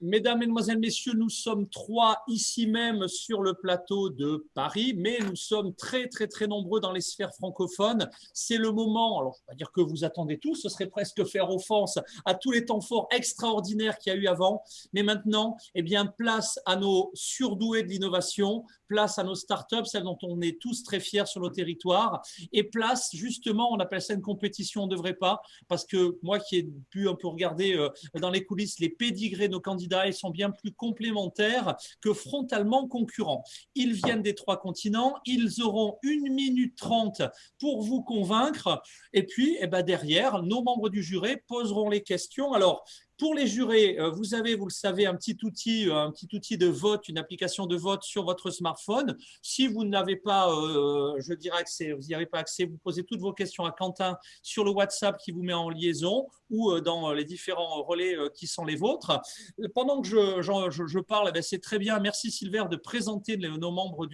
Mesdames, Mesdemoiselles, Messieurs, nous sommes 3 ici même sur le plateau de Paris, mais nous sommes très, très, très nombreux dans les sphères francophones. C'est le moment, alors je ne vais pas dire que vous attendez tous, ce serait presque faire offense à tous les temps forts extraordinaires qu'il y a eu avant. Mais maintenant, eh bien, place à nos surdoués de l'innovation, place à nos startups, celles dont on est tous très fiers sur nos territoires, et place justement, on appelle ça une compétition, on ne devrait pas, parce que moi qui ai pu un peu regarder dans les coulisses les pédigrés de nos candidats, ils sont bien plus complémentaires que frontalement concurrents. Ils viennent des 3 continents, ils auront 1 minute 30 pour vous convaincre, et puis derrière, nos membres du jury poseront les questions. Alors, pour les jurés, vous avez, vous le savez, un petit outil de vote, une application de vote sur votre smartphone. Si vous n'avez pas, je dirais accès, vous n'y avez pas accès, vous posez toutes vos questions à Quentin sur le WhatsApp qui vous met en liaison ou dans les différents relais qui sont les vôtres. Pendant que je parle, c'est très bien. Merci Silver de présenter nos membres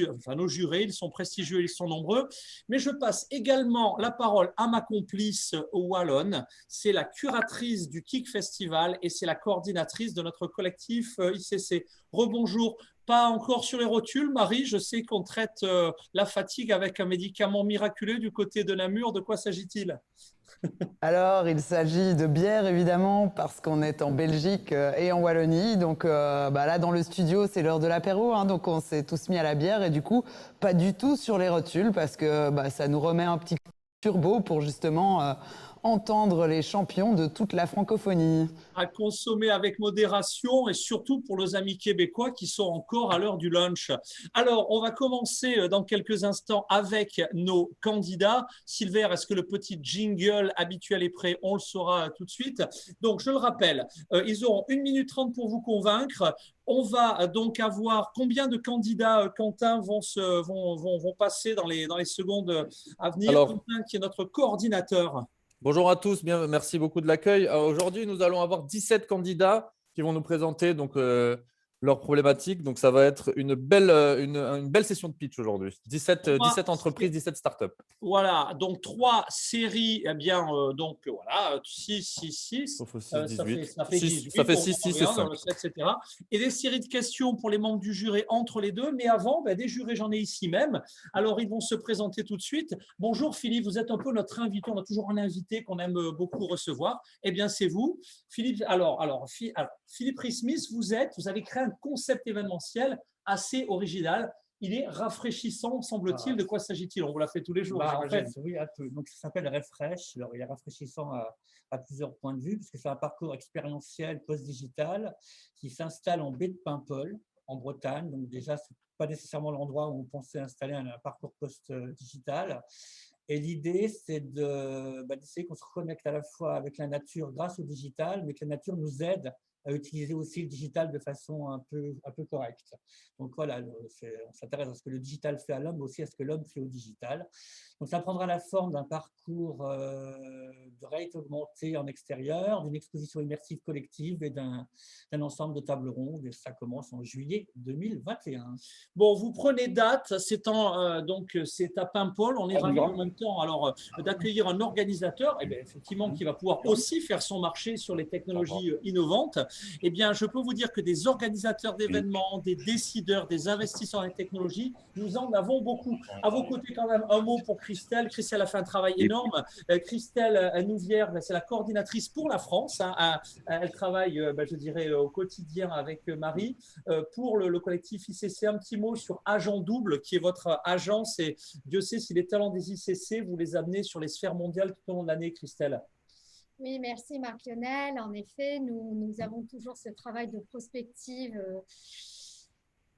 enfin nos jurés. Ils sont prestigieux, ils sont nombreux. Mais je passe également la parole à ma complice wallonne. C'est la curatrice du Kick Festival et c'est la coordinatrice de notre collectif ICC. Rebonjour. Pas encore sur les rotules, Marie. Je sais qu'on traite la fatigue avec un médicament miraculeux du côté de Namur. De quoi s'agit-il? Alors, il s'agit de bière, évidemment, parce qu'on est en Belgique et en Wallonie. Donc là, dans le studio, c'est l'heure de l'apéro. Hein, donc, on s'est tous mis à la bière. Et du coup, pas du tout sur les rotules, parce que ça nous remet un petit turbo pour justement entendre les champions de toute la francophonie. À consommer avec modération et surtout pour nos amis québécois qui sont encore à l'heure du lunch. Alors, on va commencer dans quelques instants avec nos candidats. Silver, est-ce que le petit jingle habituel est prêt? On le saura tout de suite. Donc, je le rappelle, ils auront 1 minute 30 pour vous convaincre. On va donc avoir combien de candidats, Quentin, vont passer dans les secondes à venir? Alors, Quentin, qui est notre coordinateur. bonjour à tous, bien, merci beaucoup de l'accueil. Aujourd'hui, nous allons avoir 17 candidats qui vont nous présenter leurs problématiques. Donc, ça va être une belle session de pitch aujourd'hui. 17 entreprises, 17 startups. Voilà, donc 3 séries, eh bien, donc voilà, 6, Sauf aussi 18. ça fait 18, Ça fait on 6, en 6 et revient 5. dans le 7, etc. Et des séries de questions pour les membres du jury entre les deux, mais avant, des jurés, j'en ai ici même. Alors, ils vont se présenter tout de suite. Bonjour Philippe, vous êtes un peu notre invité, on a toujours un invité qu'on aime beaucoup recevoir. Eh bien, c'est vous. Philippe, Philippe Rhys-Smith, vous avez créé un concept événementiel assez original. Il est rafraîchissant, semble-t-il. De quoi s'agit-il? On vous l'a fait tous les jours. En fait, oui, un peu. Donc, ça s'appelle Refresh. Alors, il est rafraîchissant à plusieurs points de vue, puisque c'est un parcours expérientiel post-digital qui s'installe en baie de Paimpol, en Bretagne. Donc, déjà, ce n'est pas nécessairement l'endroit où on pensait installer un parcours post-digital. Et l'idée, c'est d'essayer qu'on se reconnecte à la fois avec la nature grâce au digital, mais que la nature nous aide à utiliser aussi le digital de façon un peu correcte. Donc voilà, on s'intéresse à ce que le digital fait à l'homme, mais aussi à ce que l'homme fait au digital. Donc ça prendra la forme d'un parcours de réalité augmentée en extérieur, d'une exposition immersive collective et d'un ensemble de tables rondes. Et ça commence en juillet 2021. Bon, vous prenez date, c'est à Paimpol. On est ravis en même temps d'accueillir un organisateur, effectivement, qui va pouvoir aussi faire son marché sur les technologies innovantes. Eh bien, je peux vous dire que des organisateurs d'événements, des décideurs, des investisseurs en technologie, nous en avons beaucoup. À vos côtés, quand même, un mot pour Christelle. Christelle a fait un travail énorme. Christelle Nouvière, c'est la coordinatrice pour la France. Elle travaille, je dirais, au quotidien avec Marie pour le collectif ICC. Un petit mot sur Agent Double, qui est votre agence. Et Dieu sait si les talents des ICC, vous les amenez sur les sphères mondiales tout au long de l'année, Christelle. Oui, merci Marc-Lionel. En effet, nous avons toujours ce travail de prospective,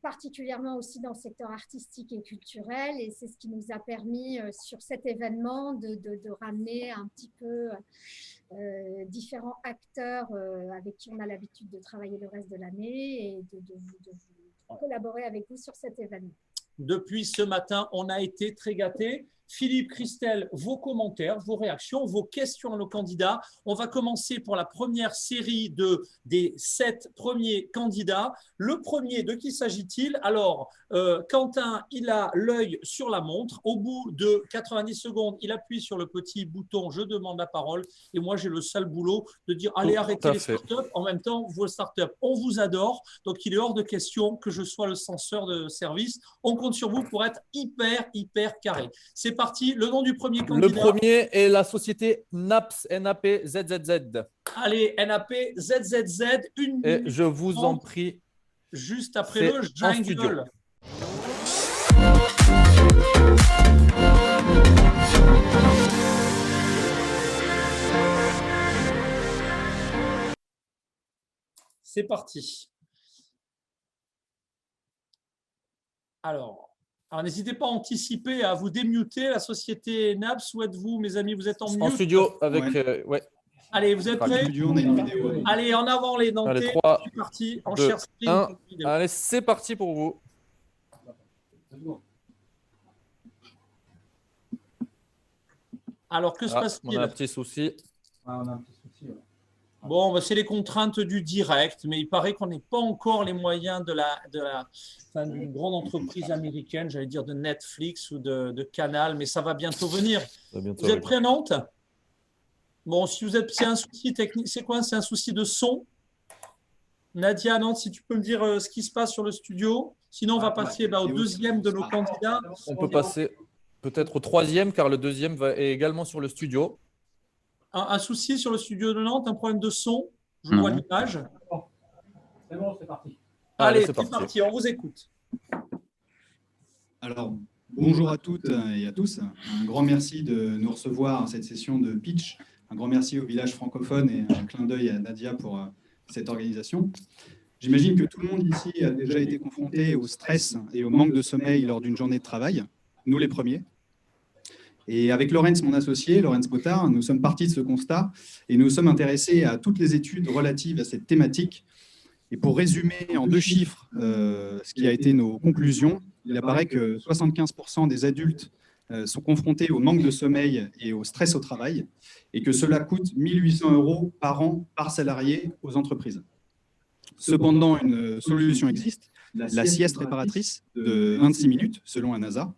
particulièrement aussi dans le secteur artistique et culturel. Et c'est ce qui nous a permis sur cet événement de ramener un petit peu différents acteurs avec qui on a l'habitude de travailler le reste de l'année et de collaborer avec vous sur cet événement. Depuis ce matin, on a été très gâtés. Philippe, Christelle, vos commentaires, vos réactions, vos questions à nos candidats. On va commencer pour la première série des 7 premiers candidats. Le premier, de qui s'agit-il? Alors, Quentin, il a l'œil sur la montre. Au bout de 90 secondes, il appuie sur le petit bouton « Je demande la parole ». Et moi, j'ai le sale boulot de dire « Allez, arrêtez les startups ». En même temps, vos startups, on vous adore. Donc, il est hors de question que je sois le censeur de service. On compte sur vous pour être hyper carré. C'est parti. Le nom du premier candidat. Le premier est la société NAPS, NAP-ZZZ. Allez, NAP-ZZZ, une Et minute je vous en prie. Juste après le en studio. jungle. C'est parti. Alors n'hésitez pas à anticiper, à vous démuter. La société NAPS, où êtes-vous, mes amis? Vous êtes en mute? En studio avec… Ouais. Allez, vous êtes prêts? On a une vidéo. Allez, en avant les Nantais. Allez, 3, c'est parti. En 2, share screen. 1. Allez, c'est parti pour vous. Alors, que se passe-t-il? On a un petit souci. Bon, bah, c'est les contraintes du direct, mais il paraît qu'on n'est pas encore les moyens d'une grande entreprise américaine, j'allais dire de Netflix ou de Canal, mais ça va bientôt venir. Vous êtes prêts à Nantes? Bon, si vous êtes, c'est un souci technique, c'est quoi? C'est un souci de son? Nadia, Nantes, si tu peux me dire ce qui se passe sur le studio. Sinon, on va passer au deuxième de nos candidats. On peut passer peut-être au troisième, car le deuxième est également sur le studio. Un souci sur le studio de Nantes, un problème de son. Je vois l'image. C'est bon, c'est parti. Allez, c'est parti, on vous écoute. Alors, bonjour à toutes et à tous. Un grand merci de nous recevoir à cette session de pitch. Un grand merci au village francophone et un clin d'œil à Nadia pour cette organisation. J'imagine que tout le monde ici a déjà été confronté au stress et au manque de sommeil lors d'une journée de travail, nous les premiers. Et avec Laurence, mon associé, Laurence Bottard, nous sommes partis de ce constat et nous sommes intéressés à toutes les études relatives à cette thématique. Et pour résumer en 2 chiffres ce qui a été nos conclusions, il apparaît que 75% des adultes sont confrontés au manque de sommeil et au stress au travail et que cela coûte 1 800 € par an par salarié aux entreprises. Cependant, une solution existe, la sieste réparatrice de 26 minutes, selon la NASA,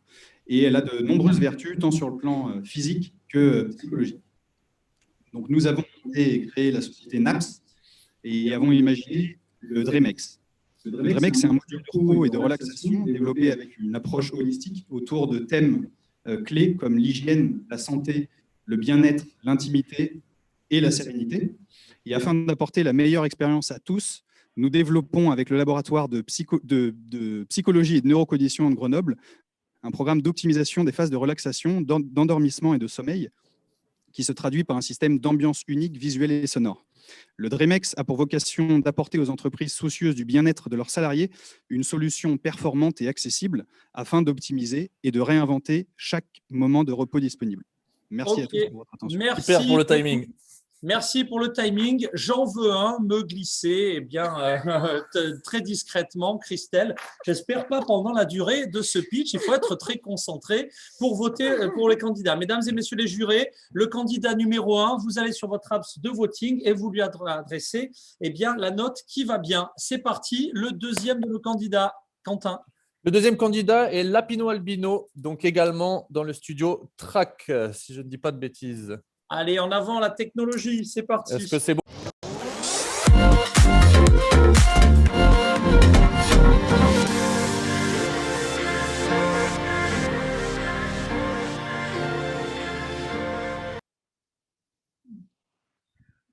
et elle a de nombreuses vertus, tant sur le plan physique que psychologique. Donc, nous avons créé la société NAPS et avons imaginé le DreamX. Le DreamX, c'est un module de repos et de relaxation développé avec une approche holistique autour de thèmes clés comme l'hygiène, la santé, le bien-être, l'intimité et la sérénité. Et afin d'apporter la meilleure expérience à tous, nous développons avec le laboratoire de psychologie et de neurocognition de Grenoble un programme d'optimisation des phases de relaxation, d'endormissement et de sommeil qui se traduit par un système d'ambiance unique visuelle et sonore. Le DreamX a pour vocation d'apporter aux entreprises soucieuses du bien-être de leurs salariés une solution performante et accessible afin d'optimiser et de réinventer chaque moment de repos disponible. Merci à tous pour votre attention. Merci. Super pour le timing. Merci pour le timing. J'en veux un, me glisser très discrètement, Christelle. J'espère pas pendant la durée de ce pitch. Il faut être très concentré pour voter pour les candidats. Mesdames et messieurs les jurés, le candidat numéro 1, vous allez sur votre apps de voting et vous lui adressez la note qui va bien. C'est parti. Le deuxième de nos candidats, Quentin. Le deuxième candidat est Lapino Albino, donc également dans le studio Track, si je ne dis pas de bêtises. Allez, en avant la technologie, c'est parti. Est-ce que c'est bon?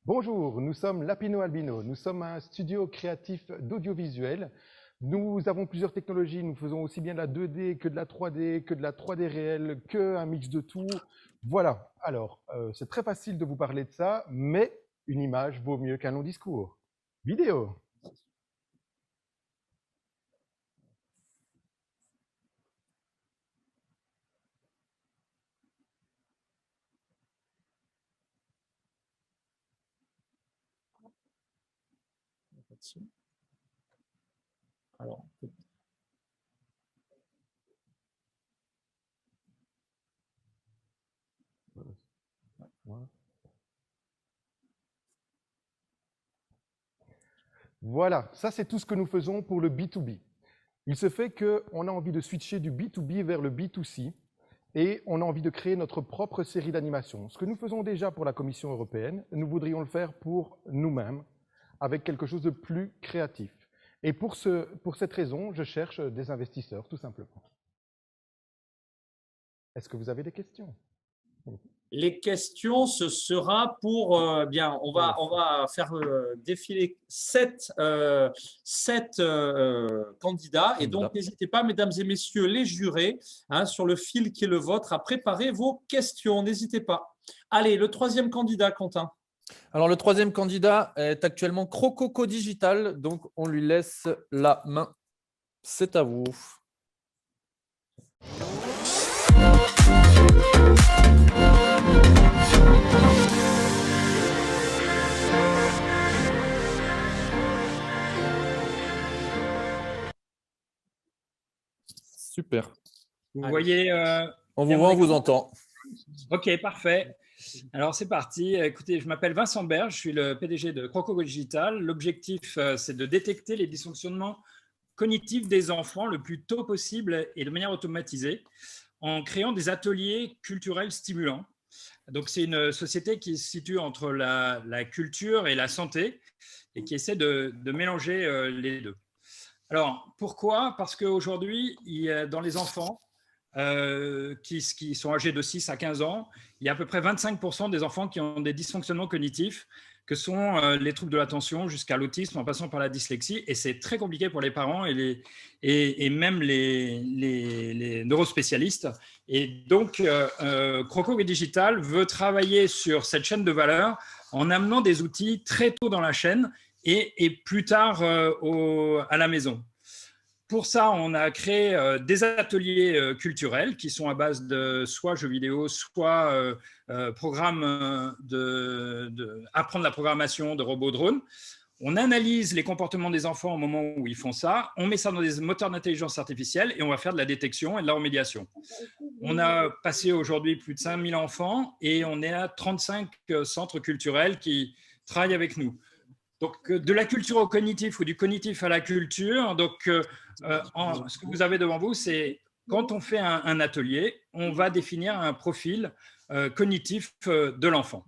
Bonjour, nous sommes Lapino Albino. Nous sommes un studio créatif d'audiovisuel. Nous avons plusieurs technologies. Nous faisons aussi bien de la 2D que de la 3D, que de la 3D réelle, qu'un mix de tout. Voilà. Alors, c'est très facile de vous parler de ça, mais une image vaut mieux qu'un long discours. Vidéo. Alors, Voilà, ça c'est tout ce que nous faisons pour le B2B. Il se fait qu'on a envie de switcher du B2B vers le B2C et on a envie de créer notre propre série d'animation. Ce que nous faisons déjà pour la Commission européenne, nous voudrions le faire pour nous-mêmes avec quelque chose de plus créatif. Et pour cette raison, je cherche des investisseurs, tout simplement. Est-ce que vous avez des questions? Les questions, ce sera pour, bien, on va faire défiler sept candidats. Et donc, n'hésitez pas, mesdames et messieurs les jurés, hein, sur le fil qui est le vôtre, à préparer vos questions. N'hésitez pas. Allez, le troisième candidat, Quentin. Alors, le troisième candidat est actuellement Crococo Digital, donc on lui laisse la main. C'est à vous. Super. Vous voyez on vous voit, on vous entend. Ok, parfait. Alors, c'est parti. Écoutez, je m'appelle Vincent Berge, je suis le PDG de Crococo Digital. L'objectif, c'est de détecter les dysfonctionnements cognitifs des enfants le plus tôt possible et de manière automatisée en créant des ateliers culturels stimulants. Donc, c'est une société qui se situe entre la culture et la santé et qui essaie de mélanger les deux. Alors, pourquoi? Parce qu'aujourd'hui, dans les enfants qui sont âgés de 6 à 15 ans, il y a à peu près 25% des enfants qui ont des dysfonctionnements cognitifs, que sont les troubles de l'attention jusqu'à l'autisme en passant par la dyslexie. Et c'est très compliqué pour les parents et même les neurospécialistes. Et donc, Crococo Digital veut travailler sur cette chaîne de valeur en amenant des outils très tôt dans la chaîne et plus tard à la maison. Pour ça, on a créé des ateliers culturels qui sont à base de soit jeux vidéo, soit programmes apprendre la programmation de robots drones. On analyse les comportements des enfants au moment où ils font ça, on met ça dans des moteurs d'intelligence artificielle et on va faire de la détection et de la remédiation. On a passé aujourd'hui plus de 5000 enfants et on est à 35 centres culturels qui travaillent avec nous. Donc, de la culture au cognitif ou du cognitif à la culture. Donc, ce que vous avez devant vous, c'est quand on fait un atelier, on va définir un profil cognitif de l'enfant.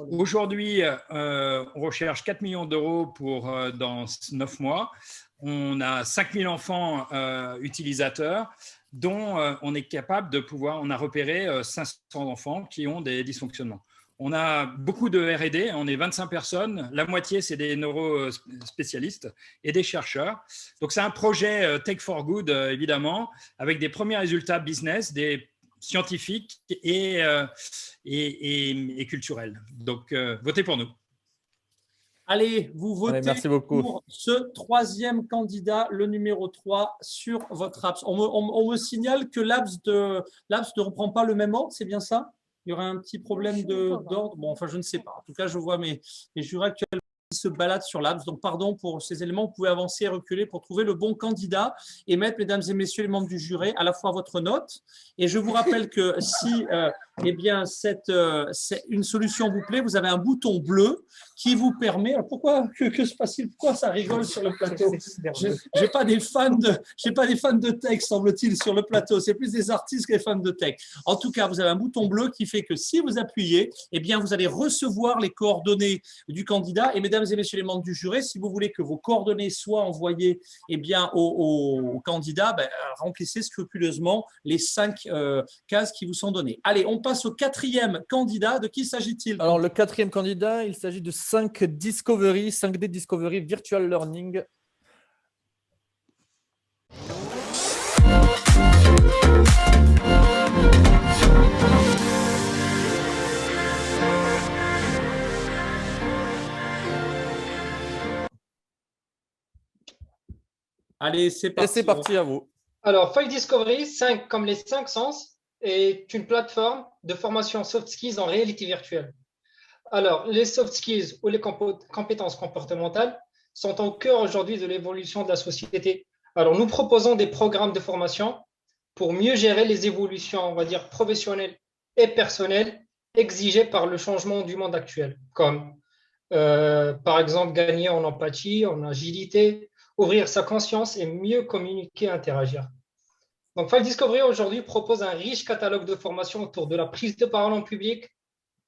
Aujourd'hui, on recherche 4 millions d'euros pour dans 9 mois. On a 5000 enfants utilisateurs dont on est capable de pouvoir, on a repéré 500 enfants qui ont des dysfonctionnements. On a beaucoup de R&D, on est 25 personnes, la moitié c'est des neurospécialistes et des chercheurs. Donc c'est un projet Tech for Good évidemment, avec des premiers résultats business, des scientifiques et culturels. Donc votez pour nous. Allez, vous votez merci beaucoup. pour ce troisième candidat, le numéro 3, sur votre apps. On me signale que l'apps ne reprend pas le même ordre, c'est bien ça? Il y aurait un petit problème d'ordre. Bon, enfin, je ne sais pas. En tout cas, je vois mes jurés actuellement qui se baladent sur l'apps. Donc, pardon pour ces éléments. Vous pouvez avancer et reculer pour trouver le bon candidat et mettre, mesdames et messieurs les membres du jury, à la fois votre note. Et je vous rappelle que si eh bien, une solution vous plaît, vous avez un bouton bleu qui vous permet… Alors pourquoi que se passe-t-il? Pourquoi ça rigole sur le plateau? J'ai pas des fans de tech, semble-t-il, sur le plateau. C'est plus des artistes que des fans de tech. En tout cas, vous avez un bouton bleu qui fait que si vous appuyez, eh bien, vous allez recevoir les coordonnées du candidat. Et mesdames et messieurs les membres du jury, si vous voulez que vos coordonnées soient envoyées eh bien, au candidat, ben, remplissez scrupuleusement les 5 cases qui vous sont données. Allez, on passe au quatrième candidat. De qui s'agit-il? Alors, le quatrième candidat, il s'agit de 5D Discovery Virtual Learning. Allez, c'est parti. Et c'est parti, à vous. Alors, 5 Discovery, 5 comme les 5 sens, est une plateforme de formation soft skills en réalité virtuelle. Alors, les soft skills ou les compétences comportementales sont au cœur aujourd'hui de l'évolution de la société. Alors, nous proposons des programmes de formation pour mieux gérer les évolutions, on va dire, professionnelles et personnelles exigées par le changement du monde actuel, comme Par exemple, gagner en empathie, en agilité, ouvrir sa conscience et mieux communiquer et interagir. Donc, File Discovery aujourd'hui propose un riche catalogue de formations autour de la prise de parole en public,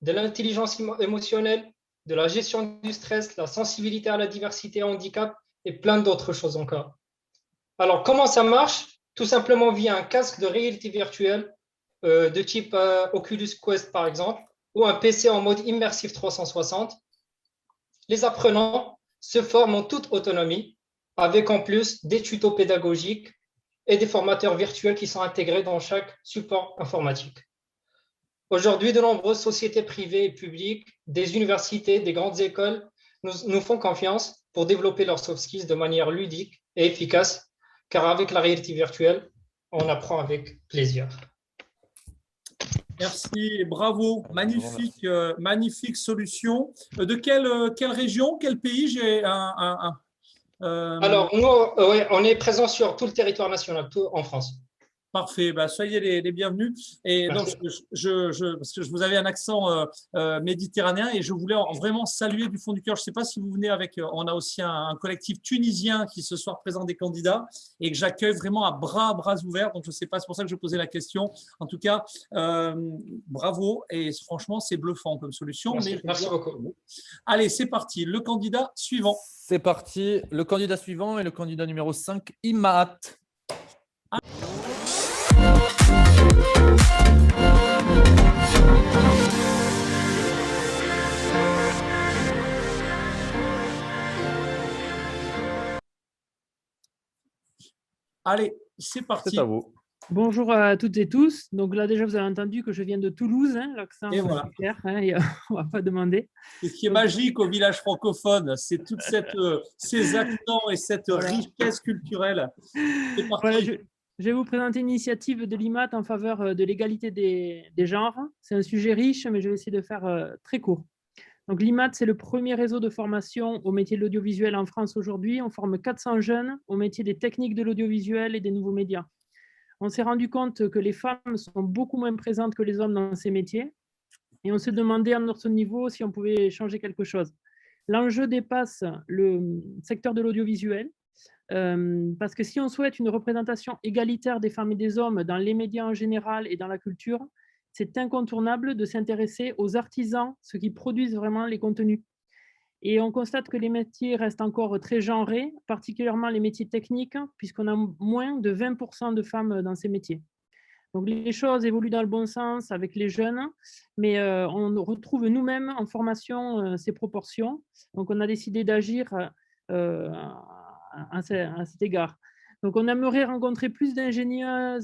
de l'intelligence émotionnelle, de la gestion du stress, la sensibilité à la diversité et au handicap et plein d'autres choses encore. Alors, comment ça marche? Tout simplement via un casque de réalité virtuelle de type Oculus Quest, par exemple, ou un PC en mode immersif 360. Les apprenants se forment en toute autonomie, avec en plus des tutos pédagogiques et des formateurs virtuels qui sont intégrés dans chaque support informatique. Aujourd'hui, de nombreuses sociétés privées et publiques, des universités, des grandes écoles nous font confiance pour développer leurs soft skills de manière ludique et efficace, car avec la réalité virtuelle, on apprend avec plaisir. Merci, bravo, magnifique, magnifique solution. De quelle région, quel pays? J'ai Alors, nous, ouais, on est présent sur tout le territoire national, tout en France. Parfait, bah, soyez les bienvenus. Et donc, parce que je vous avais un accent méditerranéen et je voulais vraiment saluer du fond du cœur. Je ne sais pas si vous venez avec, on a aussi un collectif tunisien qui ce soir présente des candidats et que j'accueille vraiment à bras ouverts. Donc, je ne sais pas, c'est pour ça que je posais la question. En tout cas, bravo et franchement, c'est bluffant comme solution. Merci beaucoup. Allez, c'est parti. Le candidat suivant. C'est parti. Le candidat suivant est le candidat numéro 5, Imaat. Allez, c'est parti. C'est à vous. Bonjour à toutes et tous. Donc là, déjà, vous avez entendu que je viens de Toulouse. Hein, l'accent Et voilà. est clair, hein, on ne va pas demander. Et ce qui est magique au village francophone, c'est toute ces accents et cette richesse culturelle. C'est parti. Voilà, je vais vous présenter une initiative de l'IMAT en faveur de l'égalité des genres. C'est un sujet riche, mais je vais essayer de faire très court. Donc, l'IMAT, c'est le premier réseau de formation au métier de l'audiovisuel en France aujourd'hui. On forme 400 jeunes au métier des techniques de l'audiovisuel et des nouveaux médias. On s'est rendu compte que les femmes sont beaucoup moins présentes que les hommes dans ces métiers et on se demandait à notre niveau si on pouvait changer quelque chose. L'enjeu dépasse le secteur de l'audiovisuel parce que si on souhaite une représentation égalitaire des femmes et des hommes dans les médias en général et dans la culture, c'est incontournable de s'intéresser aux artisans, ceux qui produisent vraiment les contenus. Et on constate que les métiers restent encore très genrés, particulièrement les métiers techniques, puisqu'on a moins de 20% de femmes dans ces métiers. Donc les choses évoluent dans le bon sens avec les jeunes, mais on retrouve nous-mêmes en formation ces proportions. Donc on a décidé d'agir à cet égard. Donc on aimerait rencontrer plus d'ingénieurs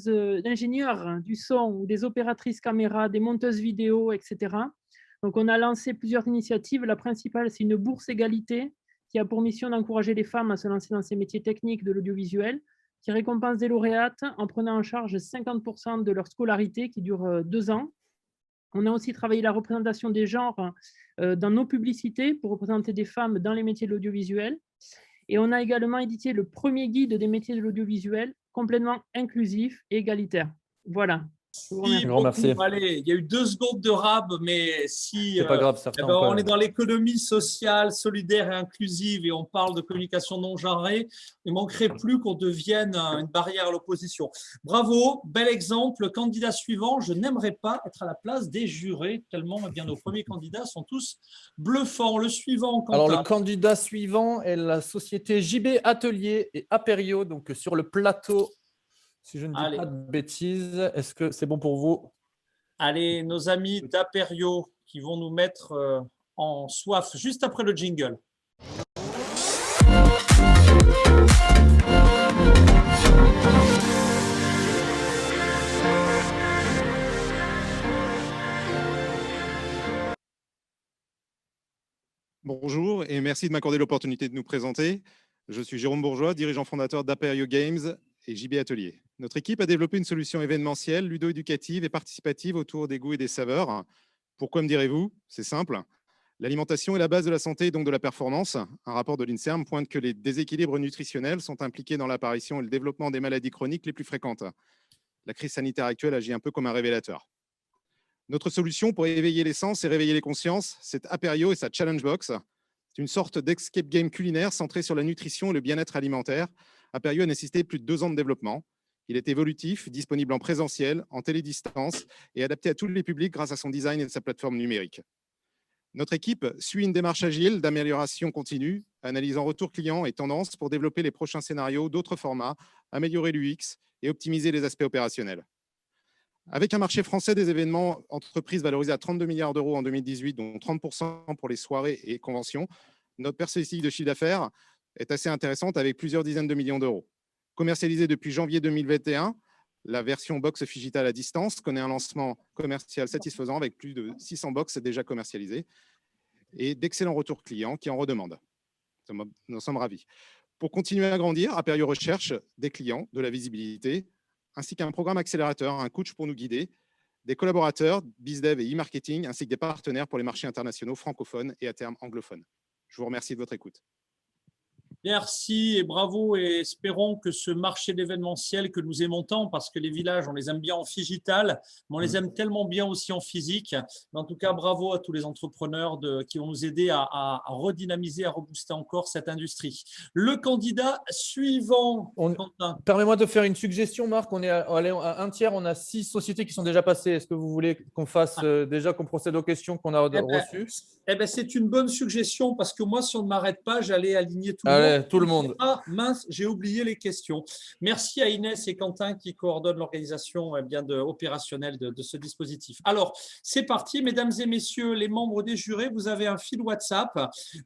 du son, ou des opératrices caméra, des monteuses vidéo, etc. Donc, on a lancé plusieurs initiatives. La principale, c'est une bourse égalité qui a pour mission d'encourager les femmes à se lancer dans ces métiers techniques de l'audiovisuel, qui récompense des lauréates en prenant en charge 50% de leur scolarité qui dure 2 ans. On a aussi travaillé la représentation des genres dans nos publicités pour représenter des femmes dans les métiers de l'audiovisuel. Et on a également édité le premier guide des métiers de l'audiovisuel complètement inclusif et égalitaire. Voilà. Merci. Allez, il y a eu 2 secondes de rab, mais si c'est pas grave, certains on est dans l'économie sociale, solidaire et inclusive et on parle de communication non genrée, il ne manquerait plus qu'on devienne une barrière à l'opposition. Bravo, bel exemple. Candidat suivant, je n'aimerais pas être à la place des jurés, tellement eh bien, nos premiers candidats sont tous bluffants. Le suivant, Quentin. Alors, le candidat suivant est la société JB Atelier et Aperio, donc sur le plateau. Si je ne dis pas de bêtises, est-ce que c'est bon pour vous? Allez, nos amis d'Aperio qui vont nous mettre en soif juste après le jingle. Bonjour et merci de m'accorder l'opportunité de nous présenter. Je suis Jérôme Bourgeois, dirigeant fondateur d'Aperio Games et JB Atelier. Notre équipe a développé une solution événementielle, ludo-éducative et participative autour des goûts et des saveurs. Pourquoi me direz-vous? C'est simple. L'alimentation est la base de la santé et donc de la performance. Un rapport de l'INSERM pointe que les déséquilibres nutritionnels sont impliqués dans l'apparition et le développement des maladies chroniques les plus fréquentes. La crise sanitaire actuelle agit un peu comme un révélateur. Notre solution pour éveiller les sens et réveiller les consciences, c'est Aperio et sa Challenge Box. C'est une sorte d'escape game culinaire centré sur la nutrition et le bien-être alimentaire. Aperio a nécessité plus de 2 ans de développement. Il est évolutif, disponible en présentiel, en télédistance et adapté à tous les publics grâce à son design et sa plateforme numérique. Notre équipe suit une démarche agile d'amélioration continue, analysant retours clients et tendances pour développer les prochains scénarios d'autres formats, améliorer l'UX et optimiser les aspects opérationnels. Avec un marché français des événements entreprises valorisé à 32 milliards d'euros en 2018, dont 30% pour les soirées et conventions, notre perspective de chiffre d'affaires est assez intéressante avec plusieurs dizaines de millions d'euros. Commercialisée depuis janvier 2021, la version box Figital à distance connaît un lancement commercial satisfaisant avec plus de 600 box déjà commercialisées et d'excellents retours clients qui en redemandent. Nous sommes ravis. Pour continuer à grandir, Aperio recherche des clients, de la visibilité, ainsi qu'un programme accélérateur, un coach pour nous guider, des collaborateurs, BizDev et e-marketing, ainsi que des partenaires pour les marchés internationaux francophones et à terme anglophones. Je vous remercie de votre écoute. Merci et bravo, et espérons que ce marché d'événementiel que nous aimons tant, parce que les villages, on les aime bien en digital, mais on les aime tellement bien aussi en physique. Mais en tout cas, bravo à tous les entrepreneurs qui vont nous aider à redynamiser, à rebooster encore cette industrie. Le candidat suivant, Quentin. Permets-moi de faire une suggestion, Marc. On est allé à un tiers, on a 6 sociétés qui sont déjà passées. Est-ce que vous voulez qu'on fasse déjà, qu'on procède aux questions qu'on a reçues? C'est une bonne suggestion, parce que moi, si on ne m'arrête pas, j'allais aligner tout le monde. Tout le monde. Ah mince, j'ai oublié les questions. Merci à Inès et Quentin qui coordonnent l'organisation opérationnelle de ce dispositif. Alors, c'est parti, mesdames et messieurs, les membres des jurés, vous avez un fil WhatsApp.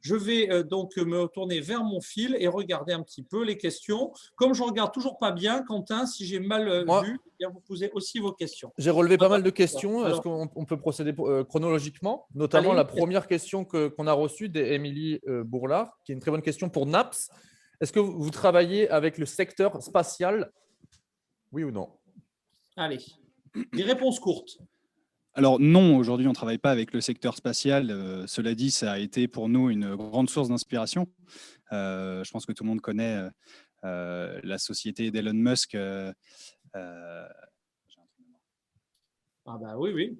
Je vais donc me tourner vers mon fil et regarder un petit peu les questions. Comme je ne regarde toujours pas bien, Quentin, si j'ai mal vu, bien vous posez aussi vos questions. J'ai relevé pas mal de questions. Est-ce qu'on peut procéder chronologiquement? Notamment la première question qu'on a reçue d'Émilie Bourlard, qui est une très bonne question pour Naps. Est-ce que vous travaillez avec le secteur spatial? Oui ou non? Allez, des réponses courtes. Alors non, aujourd'hui on ne travaille pas avec le secteur spatial. Cela dit, ça a été pour nous une grande source d'inspiration. Je pense que tout le monde connaît la société d'Elon Musk. Ah bah oui.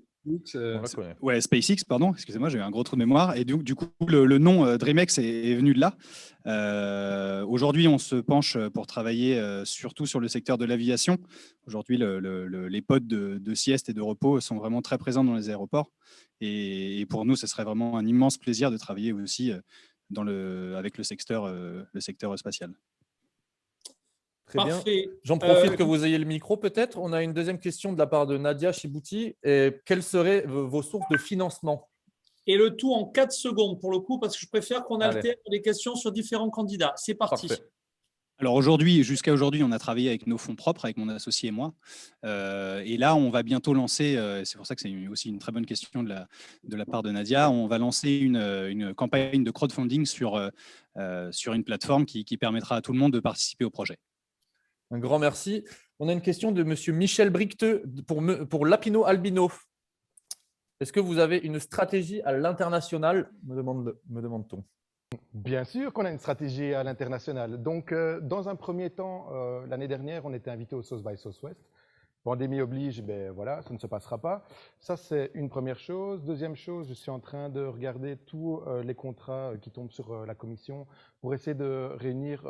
Ouais, SpaceX, pardon, excusez-moi, j'ai eu un gros trou de mémoire. Et du coup, le nom DreamX est venu de là. Aujourd'hui, on se penche pour travailler surtout sur le secteur de l'aviation. Aujourd'hui, les pods de sieste et de repos sont vraiment très présents dans les aéroports. Et pour nous, ce serait vraiment un immense plaisir de travailler aussi avec le secteur spatial. Très bien. J'en profite que vous ayez le micro peut-être. On a une deuxième question de la part de Nadia Chibouti. Quelles seraient vos sources de financement? Et le tout en 4 secondes pour le coup, parce que je préfère qu'on alterne les questions sur différents candidats. C'est parti. Parfait. Alors jusqu'à aujourd'hui, on a travaillé avec nos fonds propres, avec mon associé et moi. Et là, on va bientôt lancer, c'est pour ça que c'est aussi une très bonne question de la part de Nadia, on va lancer une campagne de crowdfunding sur une plateforme qui permettra à tout le monde de participer au projet. Un grand merci. On a une question de M. Michel Bricteux pour Lapino Albino. Est-ce que vous avez une stratégie à l'international, me demande-t-on? Bien sûr qu'on a une stratégie à l'international. Donc, dans un premier temps, l'année dernière, on était invité au South by Southwest. Pandémie oblige, voilà, ça ne se passera pas. Ça, c'est une première chose. Deuxième chose, je suis en train de regarder tous les contrats qui tombent sur la commission pour essayer de réunir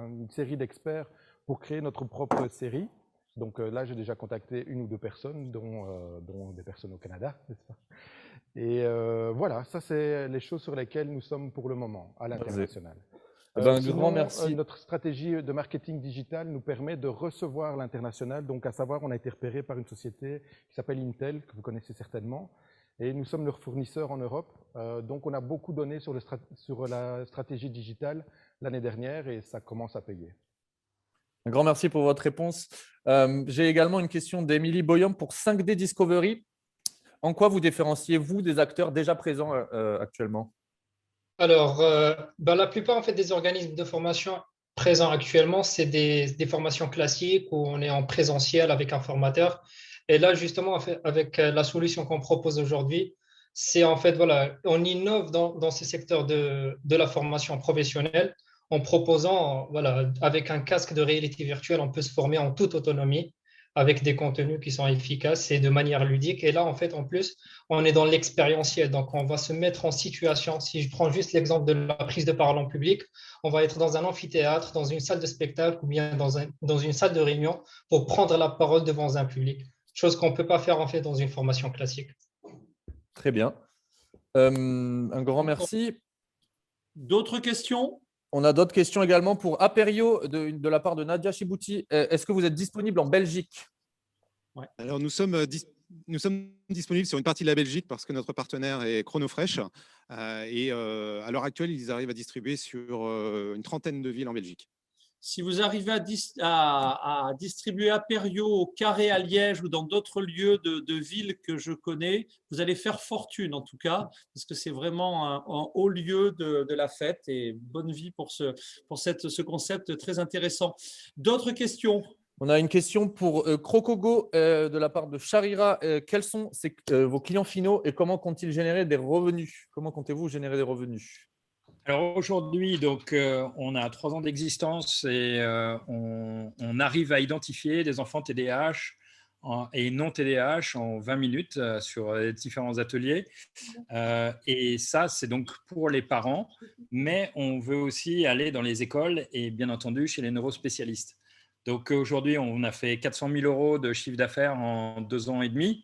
une série d'experts pour créer notre propre série. Donc là, j'ai déjà contacté 1 ou 2 personnes, dont des personnes au Canada, n'est-ce pas? Et voilà, ça, c'est les choses sur lesquelles nous sommes pour le moment, à l'international. Un grand merci. Notre stratégie de marketing digital nous permet de recevoir l'international. Donc, à savoir, on a été repéré par une société qui s'appelle Intel, que vous connaissez certainement. Et nous sommes leur fournisseur en Europe. Donc, on a beaucoup donné sur la stratégie digitale l'année dernière et ça commence à payer. Un grand merci pour votre réponse. J'ai également une question d'Émilie Boyom pour 5D Discovery. En quoi vous différenciez-vous des acteurs déjà présents actuellement? Alors, la plupart en fait, des organismes de formation présents actuellement, c'est des formations classiques où on est en présentiel avec un formateur. Et là, justement, avec la solution qu'on propose aujourd'hui, c'est en fait, voilà, on innove dans ce secteur de la formation professionnelle en proposant, voilà, avec un casque de réalité virtuelle, on peut se former en toute autonomie avec des contenus qui sont efficaces et de manière ludique. Et là, en fait, en plus, on est dans l'expérientiel. Donc, on va se mettre en situation. Si je prends juste l'exemple de la prise de parole en public, on va être dans un amphithéâtre, dans une salle de spectacle ou bien dans une salle de réunion pour prendre la parole devant un public. Chose qu'on ne peut pas faire, en fait, dans une formation classique. Très bien. Un grand merci. D'autres questions? On a d'autres questions également pour Aperio de la part de Nadia Chibouti. Est-ce que vous êtes disponible en Belgique? Ouais. Alors, nous sommes disponibles sur une partie de la Belgique parce que notre partenaire est Chronofresh. À l'heure actuelle, ils arrivent à distribuer sur une trentaine de villes en Belgique. Si vous arrivez à distribuer Aperio au Carré à Liège ou dans d'autres lieux de villes que je connais, vous allez faire fortune en tout cas, parce que c'est vraiment un haut lieu de la fête, et bonne vie pour ce concept très intéressant. D'autres questions? On a une question pour Crocogo de la part de Charira. Quels sont vos clients finaux et comment comptent-ils générer des revenus? Comment comptez-vous générer des revenus? Alors aujourd'hui, donc, on a 3 ans d'existence et on arrive à identifier des enfants TDAH et non TDAH en 20 minutes sur les différents ateliers. Et ça, c'est donc pour les parents, mais on veut aussi aller dans les écoles et bien entendu chez les neurospécialistes. Donc aujourd'hui, on a fait 400 000 € de chiffre d'affaires en 2 ans et demi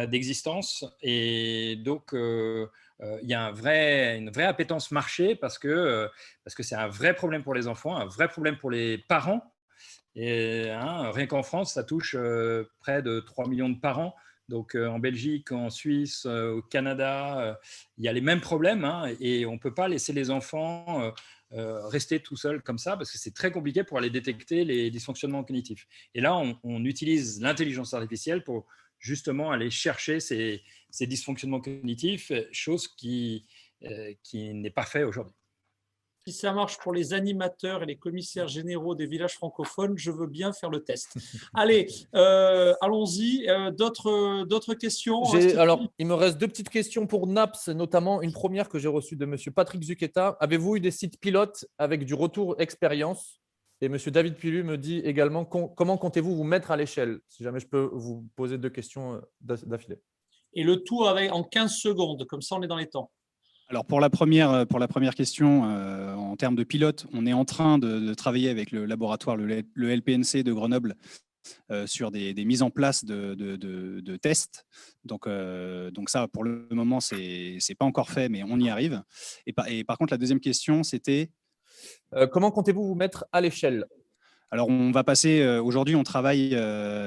d'existence. Et donc, il y a une vraie appétence marché parce que c'est un vrai problème pour les enfants, un vrai problème pour les parents. Et rien qu'en France, ça touche près de 3 millions de parents. Donc en Belgique, en Suisse, au Canada, il y a les mêmes problèmes et on ne peut pas laisser les enfants rester tout seuls comme ça parce que c'est très compliqué pour aller détecter les dysfonctionnements cognitifs. Et là, on utilise l'intelligence artificielle pour justement aller chercher ces dysfonctionnements cognitifs, chose qui n'est pas fait aujourd'hui. Si ça marche pour les animateurs et les commissaires généraux des villages francophones, je veux bien faire le test. Allez, allons-y. D'autres questions? Alors, il me reste 2 petites questions pour Naps, notamment une première que j'ai reçue de M. Patrick Zucchetta. Avez-vous eu des sites pilotes avec du retour expérience? Et M. David Pilu me dit également comment comptez-vous vous mettre à l'échelle? Si jamais je peux vous poser 2 questions d'affilée. Et le tout en 15 secondes, comme ça on est dans les temps. Alors pour la première question, en termes de pilote, on est en train de travailler avec le laboratoire, le LPNC de Grenoble, sur des mises en place de tests. Donc ça, pour le moment, c'est pas encore fait, mais on y arrive. Et par contre, la deuxième question, c'était… comment comptez-vous vous mettre à l'échelle? Alors, on va passer… aujourd'hui, on travaille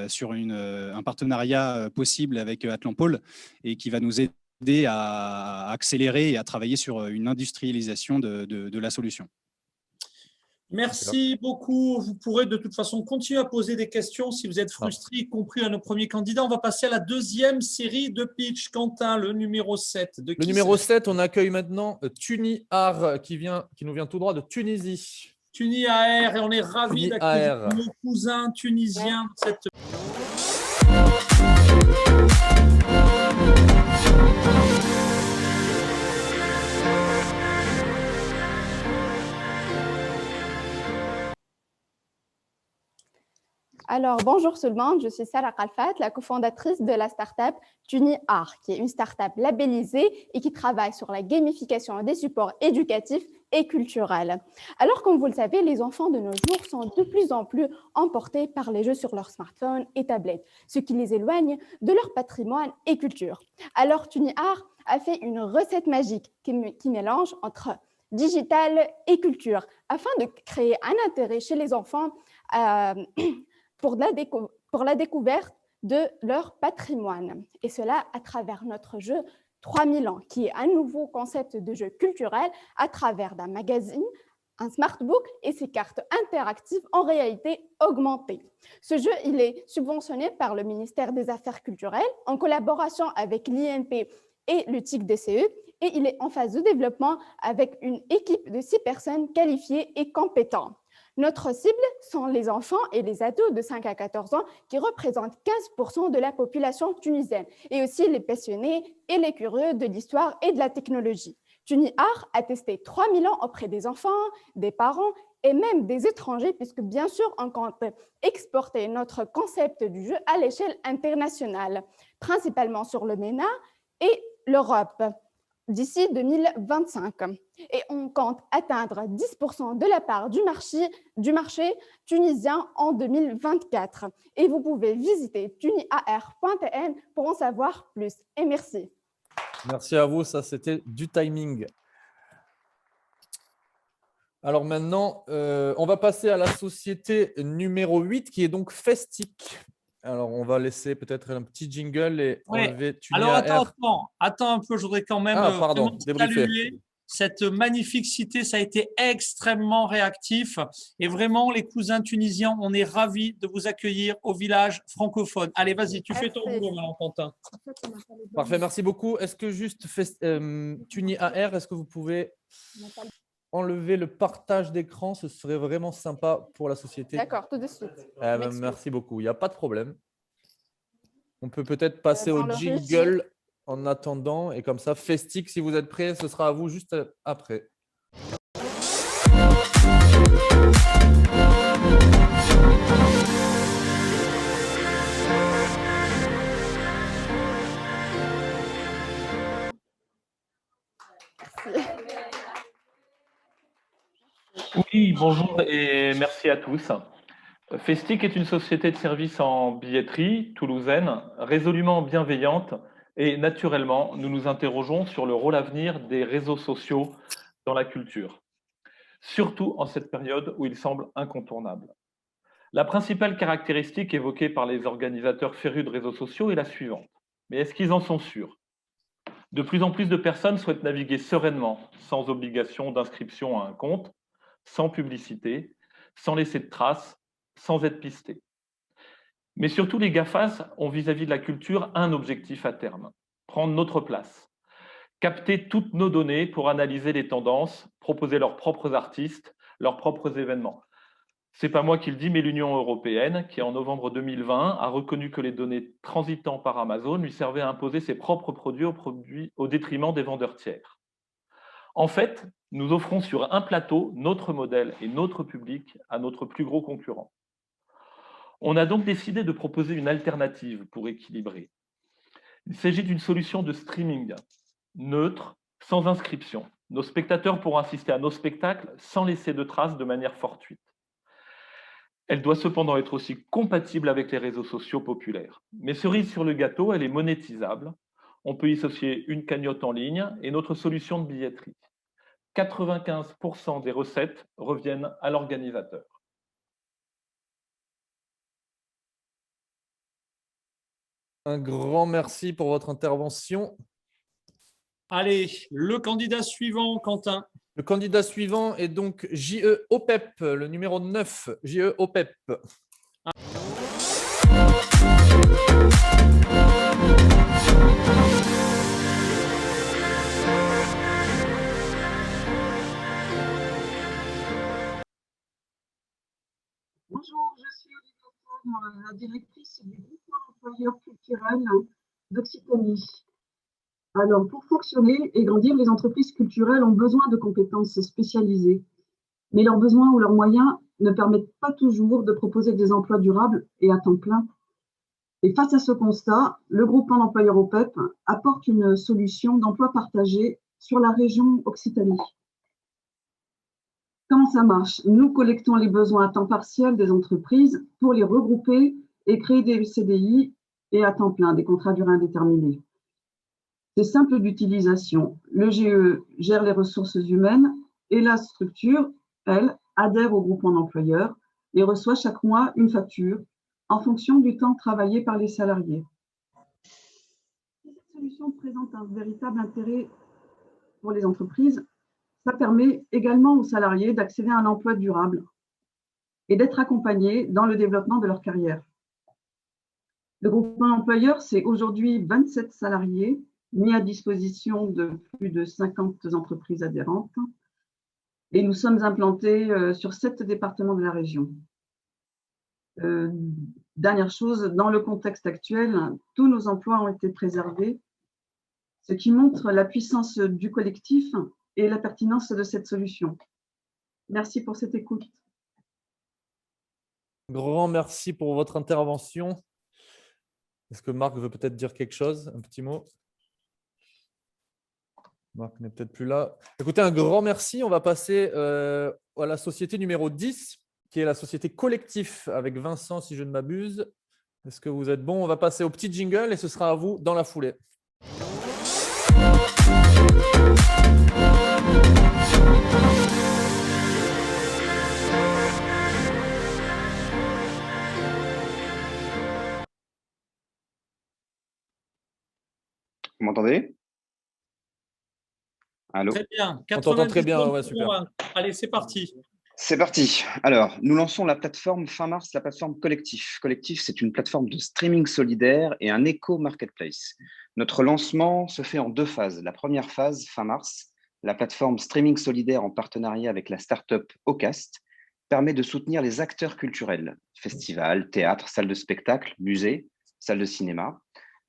sur un partenariat possible avec Atlampol et qui va nous aider à accélérer et à travailler sur une industrialisation de la solution. Merci beaucoup. Vous pourrez de toute façon continuer à poser des questions si vous êtes frustré, y compris à nos premiers candidats. On va passer à la deuxième série de pitch. Quentin, le numéro 7. Le numéro 7, on accueille maintenant Tuni Ar qui nous vient tout droit de Tunisie. Tuni Ar, et on est ravis d'accueillir nos cousins tunisiens. Alors, bonjour tout le monde, je suis Sarah Khalfat, la cofondatrice de la startup Tuni Ar, qui est une startup labellisée et qui travaille sur la gamification des supports éducatifs et culturels. Alors, comme vous le savez, les enfants de nos jours sont de plus en plus emportés par les jeux sur leur smartphone et tablettes, ce qui les éloigne de leur patrimoine et culture. Alors, Tuni Ar a fait une recette magique qui mélange entre digital et culture, afin de créer un intérêt chez les enfants pour la découverte de leur patrimoine. Et cela à travers notre jeu 3000 ans, qui est un nouveau concept de jeu culturel à travers d'un magazine, un smartbook et ses cartes interactives en réalité augmentée. Ce jeu, il est subventionné par le ministère des Affaires culturelles en collaboration avec l'INP et le TIC-DCE, et il est en phase de développement avec une équipe de 6 personnes qualifiées et compétentes. Notre cible sont les enfants et les ados de 5 à 14 ans qui représentent 15% de la population tunisienne et aussi les passionnés et les curieux de l'histoire et de la technologie. Tuni Ar a testé 3000 ans auprès des enfants, des parents et même des étrangers, puisque bien sûr, on compte exporter notre concept du jeu à l'échelle internationale, principalement sur le MENA et l'Europe d'ici 2025. Et on compte atteindre 10% de la part du marché tunisien en 2024. Et vous pouvez visiter tuniar.tn pour en savoir plus. Et merci. Merci à vous, ça c'était du timing. Alors maintenant, on va passer à la société numéro 8 qui est donc Festic. Alors on va laisser peut-être un petit jingle et enlever Alors TuniAR. attends un peu, je voudrais quand même vraiment saluer cette magnificité, ça a été extrêmement réactif et vraiment les cousins tunisiens, on est ravis de vous accueillir au village francophone. Allez, vas-y, tu fais ton boulot maintenant, Quentin. Parfait, merci beaucoup. Est-ce que juste TuniAR, est-ce que vous pouvez enlever le partage d'écran? Ce serait vraiment sympa pour la société. D'accord, tout de suite. Merci beaucoup, il n'y a pas de problème. On peut peut-être passer au jingle en attendant et comme ça, Festic, si vous êtes prêts, ce sera à vous juste après. Oui, bonjour et merci à tous. Festic est une société de services en billetterie toulousaine, résolument bienveillante et naturellement, nous nous interrogeons sur le rôle à venir des réseaux sociaux dans la culture, surtout en cette période où ils semblent incontournables. La principale caractéristique évoquée par les organisateurs férus de réseaux sociaux est la suivante. Mais est-ce qu'ils en sont sûrs? De plus en plus de personnes souhaitent naviguer sereinement, sans obligation d'inscription à un compte, sans publicité, sans laisser de traces, sans être pistés. Mais surtout, les GAFAS ont vis-à-vis de la culture un objectif à terme, prendre notre place, capter toutes nos données pour analyser les tendances, proposer leurs propres artistes, leurs propres événements. Ce n'est pas moi qui le dis, mais l'Union européenne, qui en novembre 2020 a reconnu que les données transitant par Amazon lui servaient à imposer ses propres produits au détriment des vendeurs tiers. En fait, nous offrons sur un plateau notre modèle et notre public à notre plus gros concurrent. On a donc décidé de proposer une alternative pour équilibrer. Il s'agit d'une solution de streaming neutre, sans inscription. Nos spectateurs pourront assister à nos spectacles sans laisser de traces de manière fortuite. Elle doit cependant être aussi compatible avec les réseaux sociaux populaires. Mais cerise sur le gâteau, elle est monétisable. On peut y associer une cagnotte en ligne et notre solution de billetterie. 95% des recettes reviennent à l'organisateur. Un grand merci pour votre intervention. Allez, le candidat suivant, Quentin. Le candidat suivant est donc J.E. Opep, le numéro 9. J.E. Opep. Bonjour, je suis Olivia Faure, la directrice du groupement employeur culturel d'Occitanie. Alors, pour fonctionner et grandir, les entreprises culturelles ont besoin de compétences spécialisées. Mais leurs besoins ou leurs moyens ne permettent pas toujours de proposer des emplois durables et à temps plein. Et face à ce constat, le groupement d'employeurs OPEP apporte une solution d'emploi partagé sur la région Occitanie. Comment ça marche? Nous collectons les besoins à temps partiel des entreprises pour les regrouper et créer des CDI et à temps plein, des contrats à durée indéterminée. C'est simple d'utilisation. Le GE gère les ressources humaines et la structure, elle, adhère au groupement d'employeurs et reçoit chaque mois une facture en fonction du temps travaillé par les salariés. Cette solution présente un véritable intérêt pour les entreprises. Ça permet également aux salariés d'accéder à un emploi durable et d'être accompagnés dans le développement de leur carrière. Le groupement employeur, c'est aujourd'hui 27 salariés mis à disposition de plus de 50 entreprises adhérentes et nous sommes implantés sur 7 départements de la région. Dernière chose, dans le contexte actuel, tous nos emplois ont été préservés, ce qui montre la puissance du collectif et la pertinence de cette solution. Merci pour cette écoute. Grand merci pour votre intervention. Est-ce que Marc veut peut-être dire quelque chose, un petit mot? Marc n'est peut-être plus là. Écoutez, un grand merci. On va passer à la société numéro 10, qui est la société Collectif, avec Vincent, si je ne m'abuse. Est-ce que vous êtes bon? On va passer au petit jingle et ce sera à vous dans la foulée. Vous m'entendez? Allô? Très bien. On t'entend très bien, ouais, super. Allez, c'est parti. C'est parti. Alors, nous lançons la plateforme fin mars, la plateforme Collectif. Collectif, c'est une plateforme de streaming solidaire et un éco-marketplace. Notre lancement se fait en 2 phases. La première phase, fin mars, la plateforme streaming solidaire en partenariat avec la start-up Ocast permet de soutenir les acteurs culturels, festivals, théâtres, salles de spectacle, musées, salles de cinéma.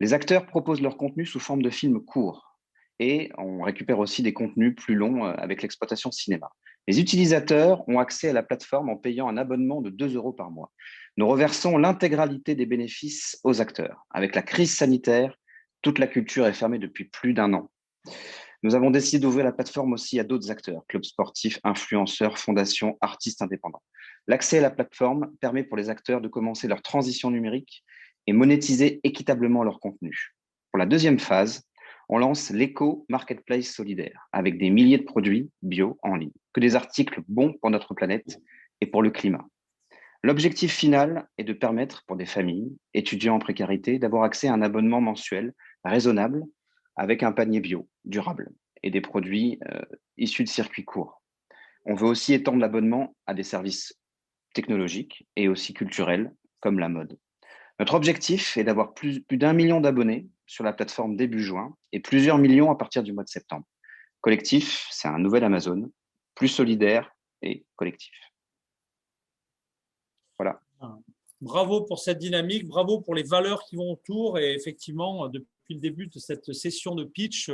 Les acteurs proposent leur contenu sous forme de films courts et on récupère aussi des contenus plus longs avec l'exploitation cinéma. Les utilisateurs ont accès à la plateforme en payant un abonnement de 2 € par mois. Nous reversons l'intégralité des bénéfices aux acteurs. Avec la crise sanitaire, toute la culture est fermée depuis plus d'1 an. Nous avons décidé d'ouvrir la plateforme aussi à d'autres acteurs, clubs sportifs, influenceurs, fondations, artistes indépendants. L'accès à la plateforme permet pour les acteurs de commencer leur transition numérique et monétiser équitablement leur contenu. Pour la deuxième phase, on lance l'éco-marketplace solidaire avec des milliers de produits bio en ligne, que des articles bons pour notre planète et pour le climat. L'objectif final est de permettre pour des familles, étudiants en précarité, d'avoir accès à un abonnement mensuel raisonnable avec un panier bio, durable et des produits issus de circuits courts. On veut aussi étendre l'abonnement à des services technologiques et aussi culturels comme la mode. Notre objectif est d'avoir plus d'1 million d'abonnés sur la plateforme début juin et plusieurs millions à partir du mois de septembre. Collectif, c'est un nouvel Amazon, plus solidaire et collectif. Voilà. Bravo pour cette dynamique, bravo pour les valeurs qui vont autour. Et effectivement, depuis le début de cette session de pitch,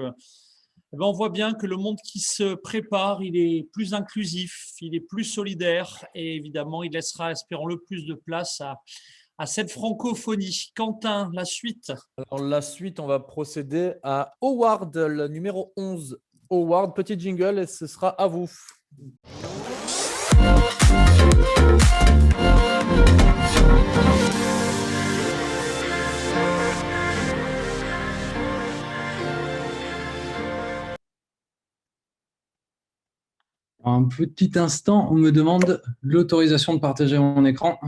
on voit bien que le monde qui se prépare, il est plus inclusif, il est plus solidaire et évidemment, il laissera, espérons-le, plus de place à cette francophonie. Quentin, la suite. Alors, la suite, on va procéder à Howard, le numéro 11. Howard, petit jingle et ce sera à vous. Un petit instant, on me demande l'autorisation de partager mon écran.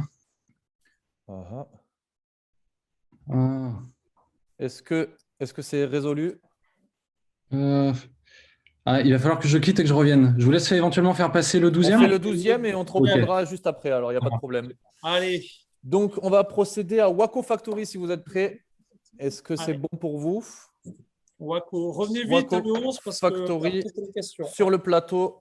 Est-ce que c'est résolu? Il va falloir que je quitte et que je revienne. Je vous laisse éventuellement faire passer le 12e. On fait le 12e et on te reviendra juste après, alors il n'y a pas de problème. Allez. Donc, on va procéder à Wako Factory si vous êtes prêts. Est-ce que c'est bon pour vous? Wako, revenez vite Wako le 11 parce Factory que des questions. sur le plateau.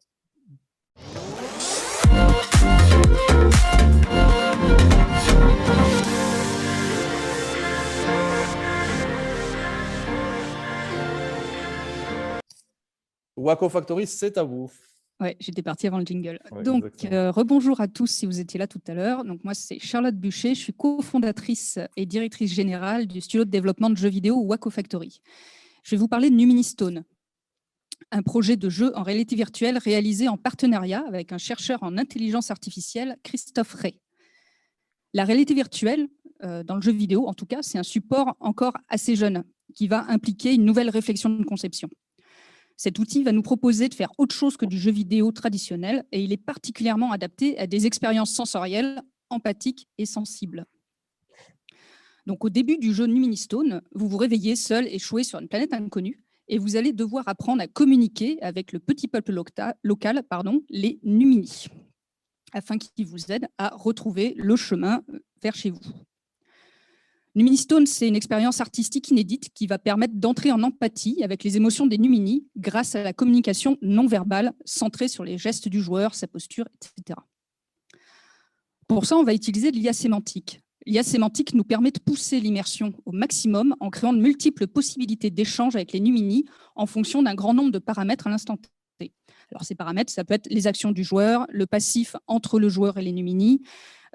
Wako Factory, c'est à vous. Ouais, j'étais partie avant le jingle. Ouais, Donc, exactement. rebonjour à tous si vous étiez là tout à l'heure. Donc, moi, c'est Charlotte Bûcher. Je suis cofondatrice et directrice générale du studio de développement de jeux vidéo Wako Factory. Je vais vous parler de Nuministone, un projet de jeu en réalité virtuelle réalisé en partenariat avec un chercheur en intelligence artificielle, Christophe Ray. La réalité virtuelle, dans le jeu vidéo en tout cas, c'est un support encore assez jeune qui va impliquer une nouvelle réflexion de conception. Cet outil va nous proposer de faire autre chose que du jeu vidéo traditionnel et il est particulièrement adapté à des expériences sensorielles, empathiques et sensibles. Donc, au début du jeu Nuministone, vous vous réveillez seul échoué sur une planète inconnue et vous allez devoir apprendre à communiquer avec le petit peuple local, les Numini, afin qu'ils vous aident à retrouver le chemin vers chez vous. Nuministone, c'est une expérience artistique inédite qui va permettre d'entrer en empathie avec les émotions des Numini grâce à la communication non verbale centrée sur les gestes du joueur, sa posture, etc. Pour ça, on va utiliser l'IA sémantique. L'IA sémantique nous permet de pousser l'immersion au maximum en créant de multiples possibilités d'échange avec les Numini en fonction d'un grand nombre de paramètres à l'instant T. Alors, ces paramètres, ça peut être les actions du joueur, le passif entre le joueur et les Numini,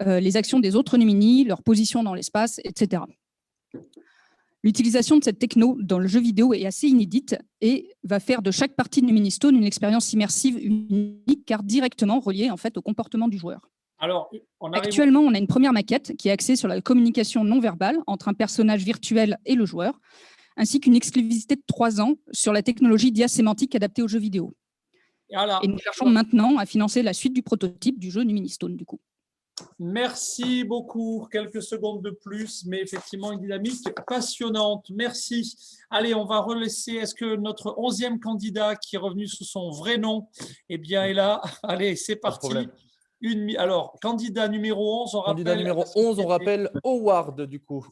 les actions des autres Numini, leur position dans l'espace, etc. L'utilisation de cette techno dans le jeu vidéo est assez inédite et va faire de chaque partie de Nuministone une expérience immersive unique, car directement reliée en fait, au comportement du joueur. Alors, Actuellement, on a une première maquette qui est axée sur la communication non verbale entre un personnage virtuel et le joueur, ainsi qu'une exclusivité de 3 ans sur la technologie d'IA sémantique adaptée aux jeux vidéo. Et nous cherchons maintenant à financer la suite du prototype du jeu Nuministone, du coup. Merci beaucoup. Quelques secondes de plus, mais effectivement une dynamique passionnante. Merci. Allez, on va relaisser. Est-ce que notre 11e candidat qui est revenu sous son vrai nom, eh bien, est là? Allez, c'est parti. Alors, candidat numéro 11, on rappelle. Candidat numéro 11, on rappelle Howard, du coup.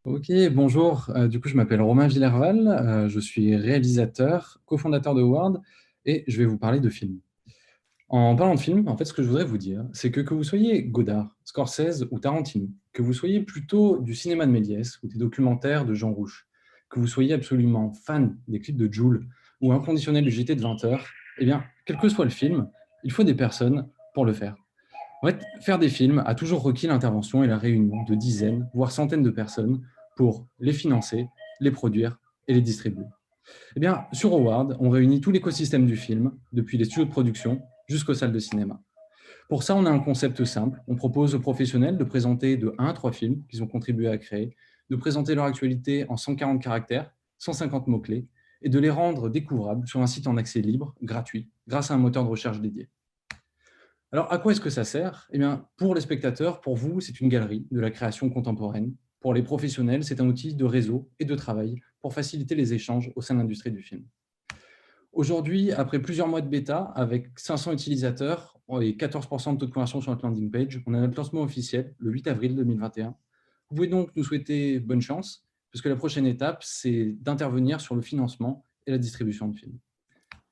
Ok, bonjour. Du coup, je m'appelle Romain Villerval. Je suis réalisateur, cofondateur de Howard et je vais vous parler de films. En parlant de films, en fait, ce que je voudrais vous dire, c'est que vous soyez Godard, Scorsese ou Tarantino, que vous soyez plutôt du cinéma de Méliès ou des documentaires de Jean Rouch, que vous soyez absolument fan des clips de Jul ou inconditionnel du JT de 20h, eh bien, quel que soit le film, il faut des personnes pour le faire. En fait, faire des films a toujours requis l'intervention et la réunion de dizaines, voire centaines de personnes pour les financer, les produire et les distribuer. Eh bien, sur Howard, on réunit tout l'écosystème du film, depuis les studios de production jusqu'aux salles de cinéma. Pour ça, on a un concept simple. On propose aux professionnels de présenter de 1 à 3 films qu'ils ont contribué à créer, de présenter leur actualité en 140 caractères, 150 mots-clés, et de les rendre découvrables sur un site en accès libre, gratuit, grâce à un moteur de recherche dédié. Alors, à quoi est-ce que ça sert? Eh bien, pour les spectateurs, pour vous, c'est une galerie de la création contemporaine. Pour les professionnels, c'est un outil de réseau et de travail pour faciliter les échanges au sein de l'industrie du film. Aujourd'hui, après plusieurs mois de bêta, avec 500 utilisateurs et 14% de taux de conversion sur notre landing page, on a notre lancement officiel le 8 avril 2021. Vous pouvez donc nous souhaiter bonne chance, parce que la prochaine étape, c'est d'intervenir sur le financement et la distribution de films.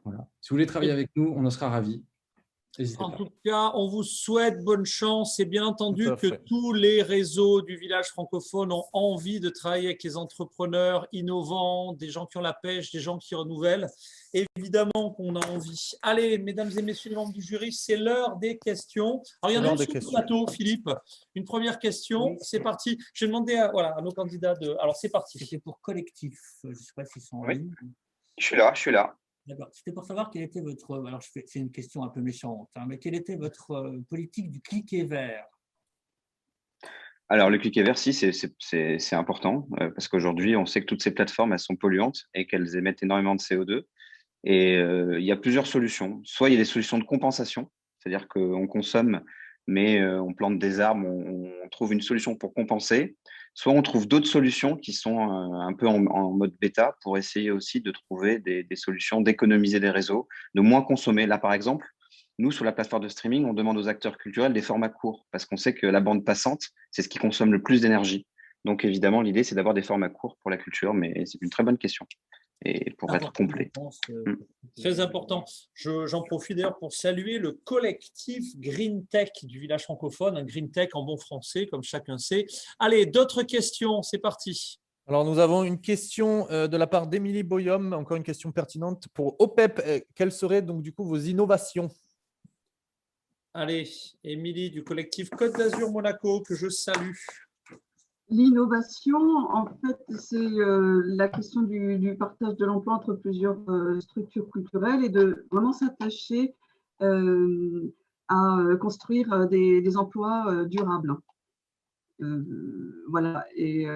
Voilà. Si vous voulez travailler avec nous, on en sera ravis. En tout cas, on vous souhaite bonne chance et bien entendu que tous les réseaux du village francophone ont envie de travailler avec les entrepreneurs innovants, des gens qui ont la pêche, des gens qui renouvellent. Évidemment qu'on a envie. Allez, mesdames et messieurs les membres du jury, c'est l'heure des questions. Alors, il y en a une sur le plateau, Philippe. Une première question, c'est parti. Je vais demander à nos candidats de… Alors, c'est parti. C'était pour collectif. Je ne sais pas s'ils sont en Oui. ligne. Je suis là. D'accord. C'était pour savoir quelle était votre… Alors, c'est une question un peu méchante, hein, mais quelle était votre politique du cliquet vert? Alors, le cliquet vert, si, c'est important parce qu'aujourd'hui, on sait que toutes ces plateformes, elles sont polluantes et qu'elles émettent énormément de CO2. Et il y a plusieurs solutions. Soit il y a des solutions de compensation, c'est-à-dire qu'on consomme, mais on plante des arbres, on trouve une solution pour compenser. Soit on trouve d'autres solutions qui sont un peu en mode bêta pour essayer aussi de trouver des solutions d'économiser des réseaux, de moins consommer. Là, par exemple, nous, sur la plateforme de streaming, on demande aux acteurs culturels des formats courts parce qu'on sait que la bande passante, c'est ce qui consomme le plus d'énergie. Donc, évidemment, l'idée, c'est d'avoir des formats courts pour la culture, mais c'est une très bonne question. Et pour être complet. Très important. J'en profite d'ailleurs pour saluer le collectif Green Tech du village francophone, un Green Tech en bon français, comme chacun sait. Allez, d'autres questions, c'est parti. Alors, nous avons une question de la part d'Émilie Boyum, encore une question pertinente. Pour OPEP, quelles seraient donc du coup vos innovations? Allez, Émilie du collectif Côte d'Azur Monaco, que je salue. L'innovation, en fait, c'est la question du partage de l'emploi entre plusieurs structures culturelles et de vraiment s'attacher à construire des emplois durables. Voilà. Et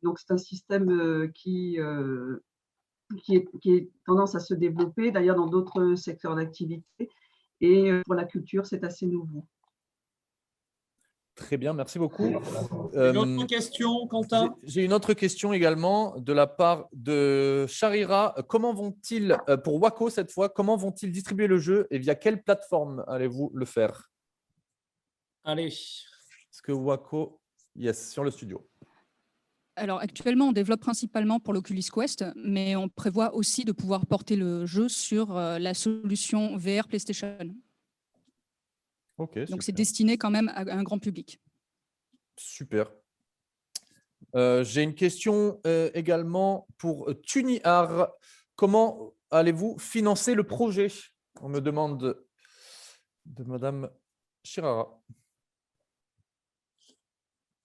donc, c'est un système qui est tendance à se développer, d'ailleurs, dans d'autres secteurs d'activité. Et pour la culture, c'est assez nouveau. Très bien, merci beaucoup. Une autre question, Quentin? J'ai une autre question également de la part de Charira. Comment vont-ils, pour Wako cette fois, comment vont-ils distribuer le jeu et via quelle plateforme allez-vous le faire? Allez. Est-ce que Wako… Yes, sur le studio. Alors actuellement, on développe principalement pour l'Oculus Quest, mais on prévoit aussi de pouvoir porter le jeu sur la solution VR PlayStation. Ok, Donc c'est super. destiné quand même à un grand public. Super. J'ai une question également pour TuniArt. Comment allez-vous financer le projet? On me demande de Madame Chirara.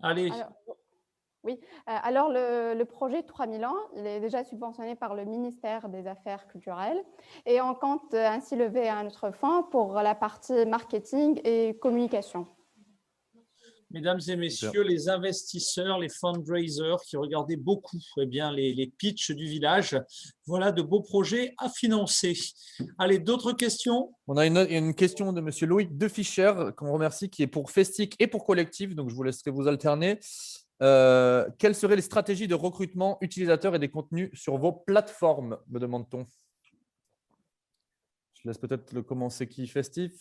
Allez. Alors le projet 3000 ans, il est déjà subventionné par le ministère des Affaires culturelles et on compte ainsi lever un autre fonds pour la partie marketing et communication. Mesdames et messieurs, les investisseurs, les fundraisers qui regardaient beaucoup les pitchs du village, voilà de beaux projets à financer. Allez, d'autres questions? On a une question de Monsieur Loïc Defischer, qu'on remercie, qui est pour Festic et pour Collectif, donc je vous laisserai vous alterner. Quelles seraient les stratégies de recrutement utilisateurs et des contenus sur vos plateformes, me demande-t-on? Je laisse peut-être le commencer qui, Festif?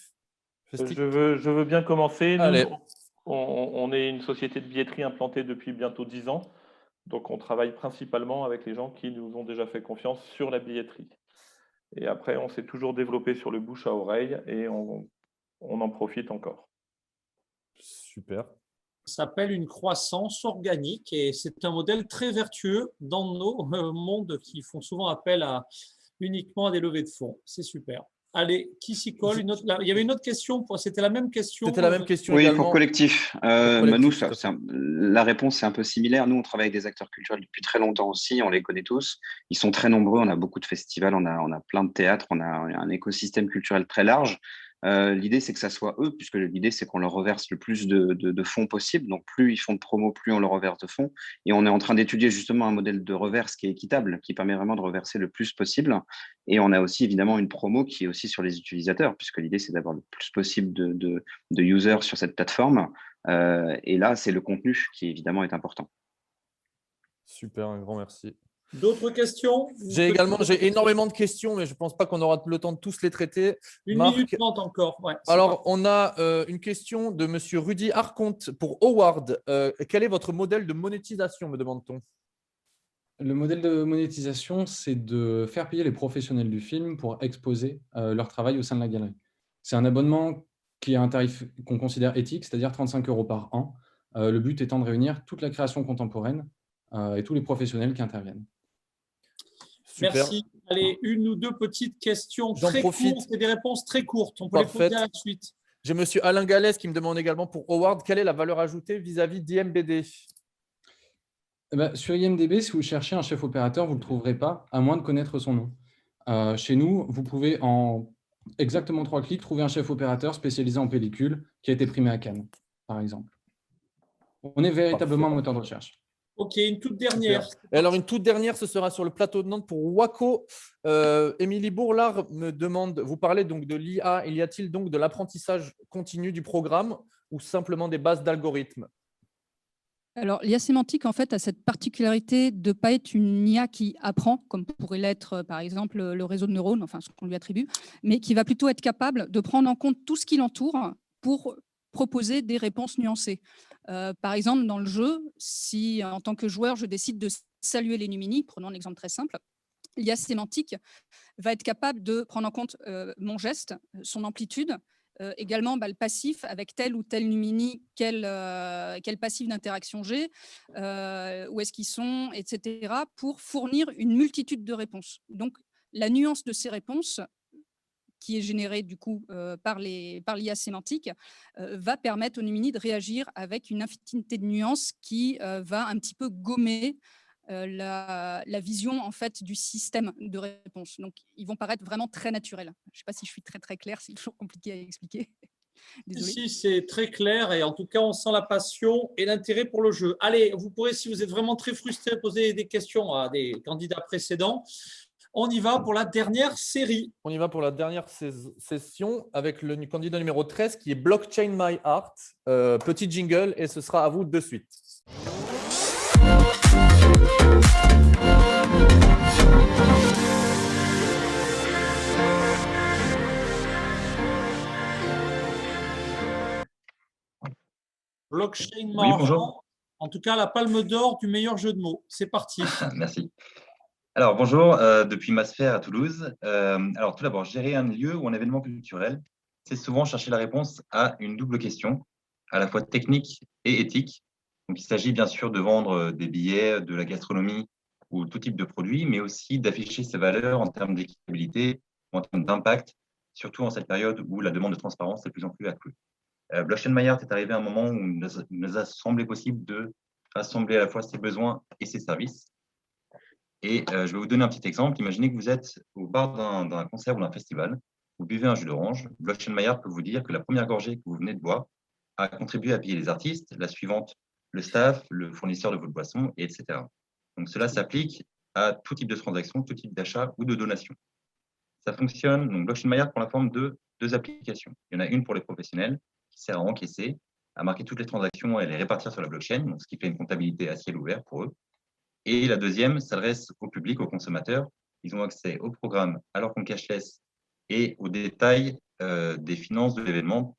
Je veux bien commencer. Nous, Allez. on est une société de billetterie implantée depuis bientôt 10 ans. Donc, on travaille principalement avec les gens qui nous ont déjà fait confiance sur la billetterie. Et après, on s'est toujours développé sur le bouche à oreille et on en profite encore. Super. Ça s'appelle une croissance organique et c'est un modèle très vertueux dans nos mondes qui font souvent appel uniquement à des levées de fonds. C'est super. Allez, qui s'y colle? Il y avait une autre question, c'était la même question. C'était la même question Oui, également. pour Collectif. La réponse est un peu similaire. Nous, on travaille avec des acteurs culturels depuis très longtemps aussi, on les connaît tous. Ils sont très nombreux, on a beaucoup de festivals, on a plein de théâtres, on a un écosystème culturel très large. L'idée, c'est que ça soit eux, puisque l'idée, c'est qu'on leur reverse le plus de fonds possible. Donc, plus ils font de promos, plus on leur reverse de fonds. Et on est en train d'étudier justement un modèle de reverse qui est équitable, qui permet vraiment de reverser le plus possible. Et on a aussi évidemment une promo qui est aussi sur les utilisateurs, puisque l'idée, c'est d'avoir le plus possible de users sur cette plateforme. Et là, c'est le contenu qui évidemment est important. Super, un grand merci. D'autres questions? J'ai énormément de questions, mais je ne pense pas qu'on aura le temps de tous les traiter. Minute 30 encore. Ouais, alors, on a une question de Monsieur Rudy Arconte pour Howard. Quel est votre modèle de monétisation, me demande-t-on? Le modèle de monétisation, c'est de faire payer les professionnels du film pour exposer leur travail au sein de la galerie. C'est un abonnement qui a un tarif qu'on considère éthique, c'est-à-dire 35 € par an. Le but étant de réunir toute la création contemporaine et tous les professionnels qui interviennent. Super. Merci. Allez, une ou deux petites questions très courtes et des réponses très courtes. On peut les poser à la suite. J'ai Monsieur Alain Gallès qui me demande également pour Howard, quelle est la valeur ajoutée vis-à-vis d'IMBD? Sur IMDb, si vous cherchez un chef opérateur, vous ne le trouverez pas, à moins de connaître son nom. Chez nous, vous pouvez en exactement 3 clics trouver un chef opérateur spécialisé en pellicule qui a été primé à Cannes, par exemple. On est véritablement un moteur de recherche. Ok, une toute dernière. Alors, une toute dernière, ce sera sur le plateau de Nantes pour Waco. Émilie Bourlard me demande, vous parlez donc de l'IA, y a-t-il donc de l'apprentissage continu du programme ou simplement des bases d'algorithmes? Alors, l'IA sémantique, en fait, a cette particularité de ne pas être une IA qui apprend, comme pourrait l'être, par exemple, le réseau de neurones, enfin, ce qu'on lui attribue, mais qui va plutôt être capable de prendre en compte tout ce qui l'entoure pour proposer des réponses nuancées. Par exemple, dans le jeu, si en tant que joueur, je décide de saluer les Numini, prenons un exemple très simple, l'IA sémantique va être capable de prendre en compte mon geste, son amplitude, également le passif, avec tel ou tel Numini, quel passif d'interaction j'ai, où est-ce qu'ils sont, etc., pour fournir une multitude de réponses. Donc, la nuance de ces réponses qui est générée du coup par l'IA sémantique, va permettre au Numini de réagir avec une infinité de nuances qui va un petit peu gommer la vision en fait du système de réponse. Donc, ils vont paraître vraiment très naturels. Je ne sais pas si je suis très claire, c'est toujours compliqué à expliquer. Désolée. Si, c'est très clair et en tout cas, on sent la passion et l'intérêt pour le jeu. Allez, vous pourrez, si vous êtes vraiment très frustré, poser des questions à des candidats précédents. On y va pour la dernière série. On y va pour la dernière session avec le candidat numéro 13 qui est Blockchain My Art. Petit jingle et ce sera à vous de suite. Blockchain My Oui, bonjour. En tout cas, la palme d'or du meilleur jeu de mots. C'est parti. Merci. Alors, bonjour, depuis Masfer à Toulouse. Alors, tout d'abord, gérer un lieu ou un événement culturel, c'est souvent chercher la réponse à une double question, à la fois technique et éthique. Donc, il s'agit bien sûr de vendre des billets, de la gastronomie ou tout type de produit, mais aussi d'afficher ses valeurs en termes d'équitabilité, en termes d'impact, surtout en cette période où la demande de transparence est de plus en plus accrue. Blockchain Maillard est arrivé à un moment où il nous a semblé possible de rassembler à la fois ses besoins et ses services. Et je vais vous donner un petit exemple. Imaginez que vous êtes au bar d'un concert ou d'un festival, vous buvez un jus d'orange. Blockchain Maillard peut vous dire que la première gorgée que vous venez de boire a contribué à payer les artistes, la suivante, le staff, le fournisseur de votre boisson, etc. Donc cela s'applique à tout type de transaction, tout type d'achat ou de donation. Ça fonctionne, donc Blockchain Maillard prend la forme de 2 applications. Il y en a une pour les professionnels qui sert à encaisser, à marquer toutes les transactions et à les répartir sur la blockchain, donc ce qui fait une comptabilité à ciel ouvert pour eux. Et la deuxième s'adresse au public, aux consommateurs. Ils ont accès au programme, à leur compte cashless et aux détails des finances de l'événement,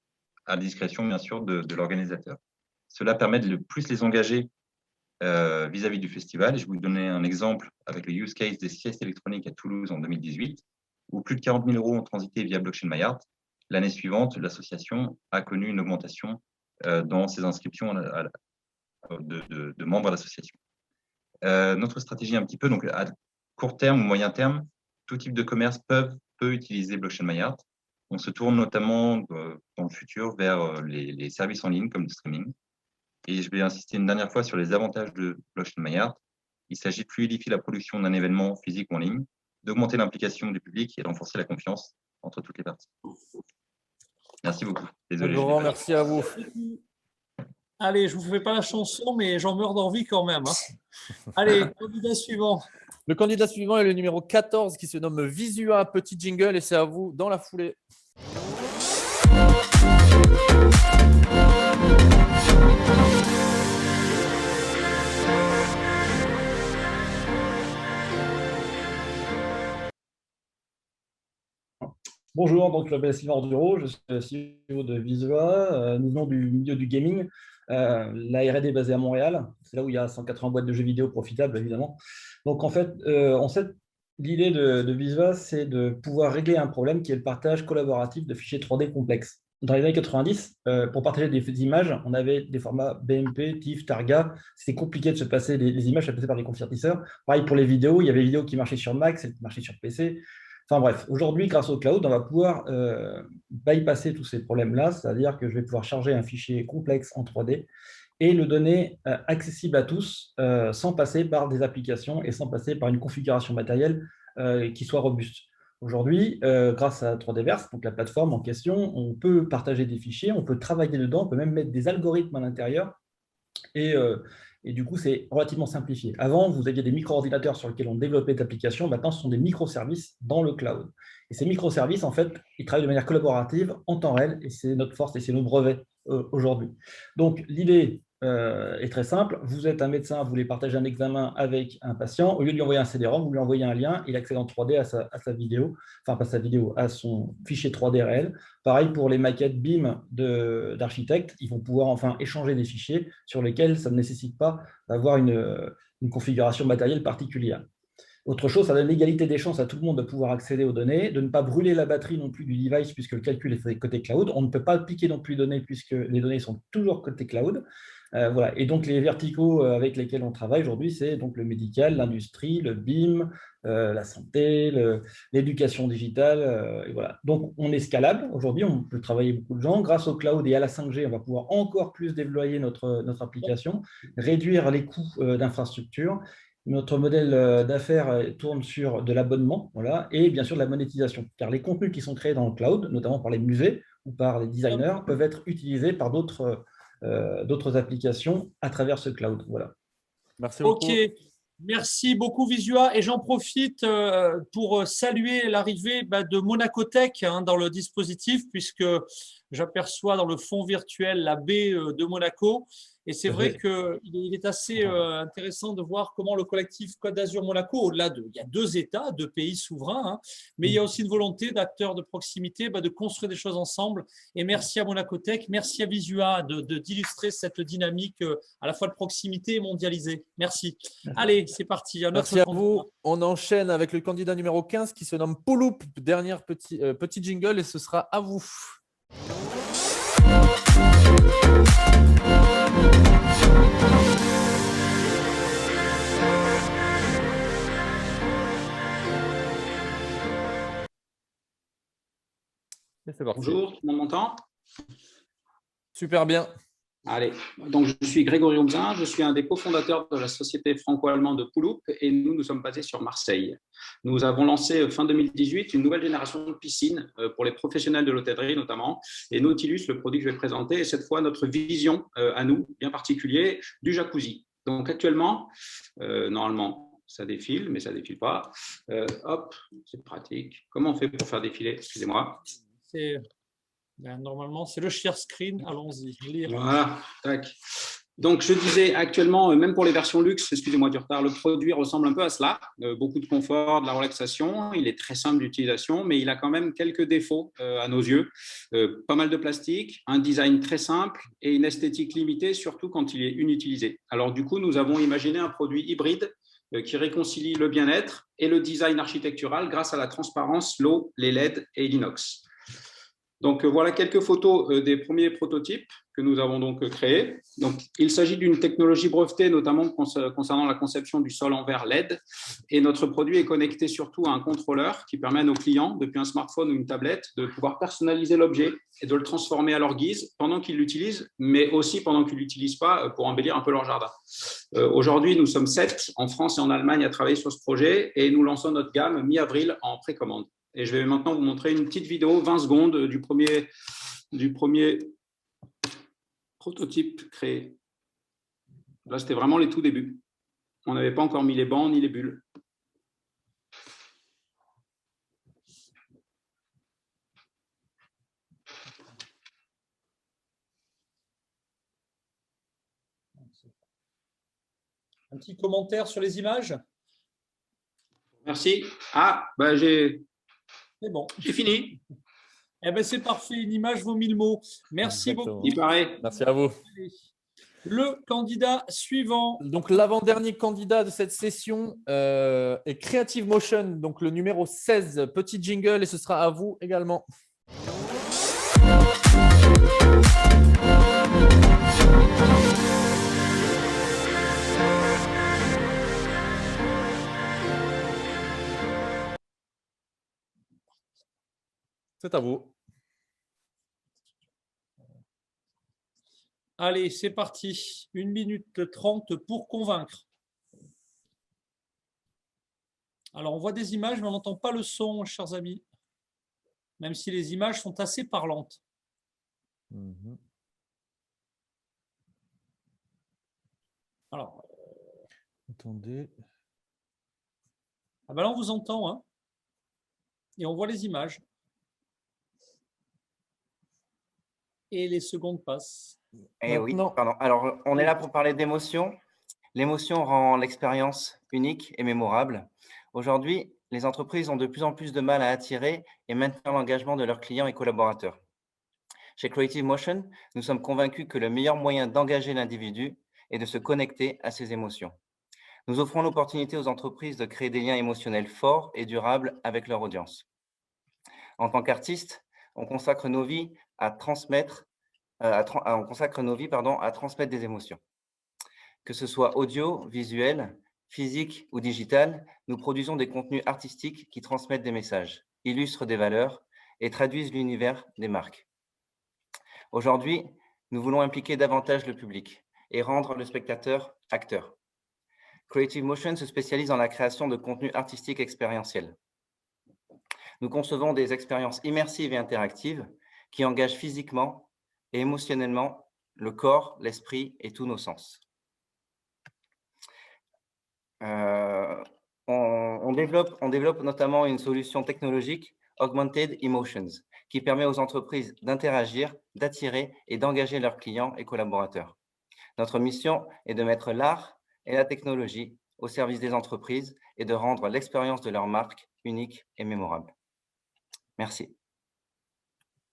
à la discrétion bien sûr de l'organisateur. Cela permet de plus les engager vis-à-vis du festival. Et je vais vous donner un exemple avec le use case des siestes électroniques à Toulouse en 2018, où plus de 40 000 € ont transité via Blockchain Maillard. L'année suivante, l'association a connu une augmentation dans ses inscriptions de membres à l'association. Notre stratégie un petit peu, donc à court terme ou moyen terme, tout type de commerce peut utiliser Blockchain Maillard. On se tourne notamment dans le futur vers les services en ligne comme le streaming. Et je vais insister une dernière fois sur les avantages de Blockchain Maillard. Il s'agit de fluidifier la production d'un événement physique ou en ligne, d'augmenter l'implication du public et de renforcer la confiance entre toutes les parties. Merci beaucoup. Désolé. Laurent, merci à vous. Allez, je ne vous fais pas la chanson, mais j'en meurs d'envie quand même. Allez, candidat suivant. Le candidat suivant est le numéro 14 qui se nomme Visua. Petit jingle et c'est à vous dans la foulée. Bonjour, donc je m'appelle Sylvain Orduro, je suis CEO de Visua. Nous venons du milieu du gaming. La R&D est basée à Montréal, c'est là où il y a 180 boîtes de jeux vidéo profitables, évidemment. Donc en fait, l'idée de Visua, c'est de pouvoir régler un problème qui est le partage collaboratif de fichiers 3D complexes. Dans les années 90, pour partager des images, on avait des formats BMP, TIFF, Targa. C'était compliqué de se passer les images, ça passait par des convertisseurs. Pareil pour les vidéos, il y avait des vidéos qui marchaient sur Mac, celles qui marchaient sur PC. Enfin bref, aujourd'hui, grâce au cloud, on va pouvoir bypasser tous ces problèmes-là, c'est-à-dire que je vais pouvoir charger un fichier complexe en 3D et le donner accessible à tous sans passer par des applications et sans passer par une configuration matérielle qui soit robuste. Aujourd'hui, grâce à 3Dverse, donc la plateforme en question, on peut partager des fichiers, on peut travailler dedans, on peut même mettre des algorithmes à l'intérieur et du coup, c'est relativement simplifié. Avant, vous aviez des micro-ordinateurs sur lesquels on développait des applications. Maintenant, ce sont des microservices dans le cloud. Et ces microservices, en fait, ils travaillent de manière collaborative en temps réel et c'est notre force et c'est nos brevets aujourd'hui. Donc, l'idée est très simple. Vous êtes un médecin, vous voulez partager un examen avec un patient. Au lieu de lui envoyer un CD-ROM, vous lui envoyez un lien, il accède en 3D à sa vidéo, enfin pas sa vidéo, à son fichier 3D réel. Pareil pour les maquettes BIM d'architectes, ils vont pouvoir enfin échanger des fichiers sur lesquels ça ne nécessite pas d'avoir une configuration matérielle particulière. Autre chose, ça donne l'égalité des chances à tout le monde de pouvoir accéder aux données, de ne pas brûler la batterie non plus du device puisque le calcul est fait côté cloud. On ne peut pas piquer non plus les données puisque les données sont toujours côté cloud. Voilà. Et donc, les verticaux avec lesquels on travaille aujourd'hui, c'est donc le médical, l'industrie, le BIM, la santé, l'éducation digitale. Et voilà. Donc, on est scalable. Aujourd'hui, on peut travailler beaucoup de gens. Grâce au cloud et à la 5G, on va pouvoir encore plus déployer notre application, réduire les coûts d'infrastructure. Notre modèle d'affaires tourne sur de l'abonnement, voilà, et bien sûr de la monétisation, car les contenus qui sont créés dans le cloud, notamment par les musées ou par les designers, peuvent être utilisés par d'autres applications à travers ce cloud. Voilà. Merci beaucoup. Ok, merci beaucoup Visua. Et j'en profite pour saluer l'arrivée de Monaco Tech dans le dispositif, puisque J'aperçois dans le fond virtuel la baie de Monaco. Et c'est vrai qu'il est assez intéressant de voir comment le collectif Côte d'Azur Monaco, au-delà de… Il y a 2 États, 2 pays souverains, hein, mais il y a aussi une volonté d'acteurs de proximité de construire des choses ensemble. Et merci à Monacotech, merci à Visua d'illustrer cette dynamique à la fois de proximité et mondialisée. Merci. Allez, c'est parti. Merci à vous. On enchaîne avec le candidat numéro 15 qui se nomme Pouloup. Dernier petit jingle et ce sera à vous. Bonjour, tout le monde m'entend? Super bien. Allez, donc je suis Grégory Omzin, je suis un des cofondateurs de la société franco-allemande de Pouloup et nous sommes basés sur Marseille. Nous avons lancé fin 2018 une nouvelle génération de piscines pour les professionnels de l'hôtellerie notamment, et Nautilus, le produit que je vais présenter, est cette fois notre vision à nous, bien particulier, du jacuzzi. Donc actuellement, normalement, ça défile, mais ça ne défile pas. Hop, c'est pratique. Comment on fait pour faire défiler? Excusez-moi. Normalement, c'est le share screen. Allons-y. Voilà, tac. Donc, je disais actuellement, même pour les versions luxe, excusez-moi du retard, le produit ressemble un peu à cela. Beaucoup de confort, de la relaxation. Il est très simple d'utilisation, mais il a quand même quelques défauts à nos yeux. Pas mal de plastique, un design très simple et une esthétique limitée, surtout quand il est inutilisé. Alors, du coup, nous avons imaginé un produit hybride qui réconcilie le bien-être et le design architectural grâce à la transparence, l'eau, les LED et l'inox. Donc, voilà quelques photos des premiers prototypes que nous avons donc créés. Donc, il s'agit d'une technologie brevetée, notamment concernant la conception du sol en verre LED. Et notre produit est connecté surtout à un contrôleur qui permet à nos clients, depuis un smartphone ou une tablette, de pouvoir personnaliser l'objet et de le transformer à leur guise pendant qu'ils l'utilisent, mais aussi pendant qu'ils ne l'utilisent pas pour embellir un peu leur jardin. Aujourd'hui, nous sommes 7 en France et en Allemagne à travailler sur ce projet et nous lançons notre gamme mi-avril en précommande. Et je vais maintenant vous montrer une petite vidéo, 20 secondes, du premier prototype créé. Là, c'était vraiment les tout débuts. On n'avait pas encore mis les bancs ni les bulles. Un petit commentaire sur les images? Merci. Ah, bah j'ai bon. Fini. Eh ben, c'est parfait, une image vaut 1000 mots. Merci beaucoup. Il paraît. Merci à vous. Le candidat suivant. Donc, l'avant-dernier candidat de cette session est Creative Motion, donc le numéro 16. Petit jingle et ce sera à vous également. C'est à vous. Allez, c'est parti. 1 minute 30 pour convaincre. Alors, on voit des images, mais on n'entend pas le son, chers amis. Même si les images sont assez parlantes. Alors. Attendez. Ah ben là, on vous entend, hein. Et on voit les images. Et les secondes passent. Eh oui, pardon. Alors, on est là pour parler d'émotion. L'émotion rend l'expérience unique et mémorable. Aujourd'hui, les entreprises ont de plus en plus de mal à attirer et maintenir l'engagement de leurs clients et collaborateurs. Chez Creative Motion, nous sommes convaincus que le meilleur moyen d'engager l'individu est de se connecter à ses émotions. Nous offrons l'opportunité aux entreprises de créer des liens émotionnels forts et durables avec leur audience. En tant qu'artiste, on consacre nos vies à transmettre, à transmettre des émotions. Que ce soit audio, visuel, physique ou digital, nous produisons des contenus artistiques qui transmettent des messages, illustrent des valeurs et traduisent l'univers des marques. Aujourd'hui, nous voulons impliquer davantage le public et rendre le spectateur acteur. Creative Motion se spécialise dans la création de contenus artistiques expérientiels. Nous concevons des expériences immersives et interactives qui engagent physiquement et émotionnellement le corps, l'esprit et tous nos sens. On développe notamment une solution technologique Augmented Emotions, qui permet aux entreprises d'interagir, d'attirer et d'engager leurs clients et collaborateurs. Notre mission est de mettre l'art et la technologie au service des entreprises et de rendre l'expérience de leur marque unique et mémorable. Merci.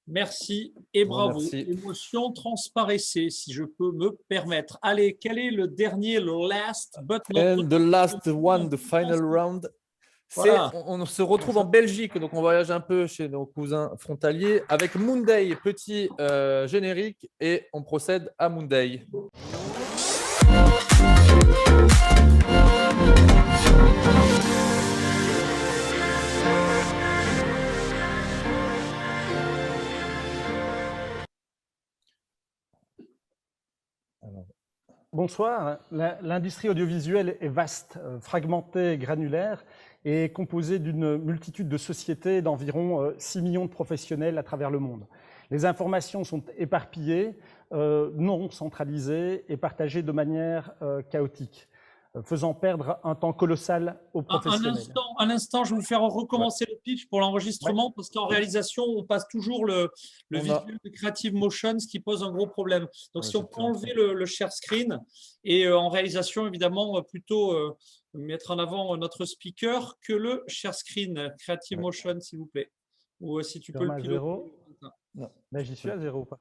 Merci et bravo. L'émotion transparaissait, si je peux me permettre. Allez, quel est le dernier, le last but not And the last one, the final round. Voilà. On se retrouve en Belgique, donc on voyage un peu chez nos cousins frontaliers avec Moonday, petit générique, et on procède à Moonday. Bonsoir. L'industrie audiovisuelle est vaste, fragmentée et granulaire et est composée d'une multitude de sociétés d'environ 6 millions de professionnels à travers le monde. Les informations sont éparpillées, non centralisées et partagées de manière chaotique, faisant perdre un temps colossal aux professionnels. Un instant, je vais vous faire recommencer le pitch pour l'enregistrement, parce qu'en réalisation, on passe toujours le visuel de Creative Motion, ce qui pose un gros problème. Donc, si on peut enlever le share screen, et en réalisation, évidemment, plutôt mettre en avant notre speaker que le share screen Creative Motion, s'il vous plaît. Ou si tu peux le piloter. Non, là, j'y suis à 0 ou pas?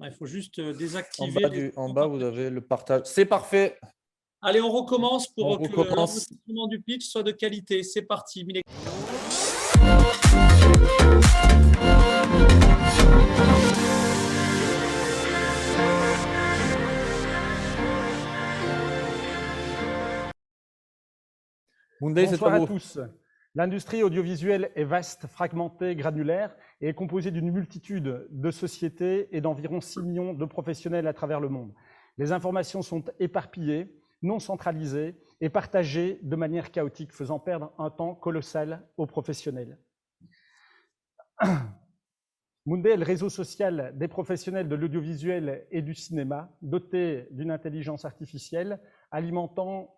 Il faut juste désactiver. En bas, vous avez le partage. C'est parfait. Allez, on recommence pour que l'enregistrement du pitch soit de qualité. C'est parti. Bonsoir à tous. L'industrie audiovisuelle est vaste, fragmentée, granulaire et est composée d'une multitude de sociétés et d'environ 6 millions de professionnels à travers le monde. Les informations sont éparpillées, non centralisées et partagées de manière chaotique, faisant perdre un temps colossal aux professionnels. Moonday est le réseau social des professionnels de l'audiovisuel et du cinéma, doté d'une intelligence artificielle, alimentant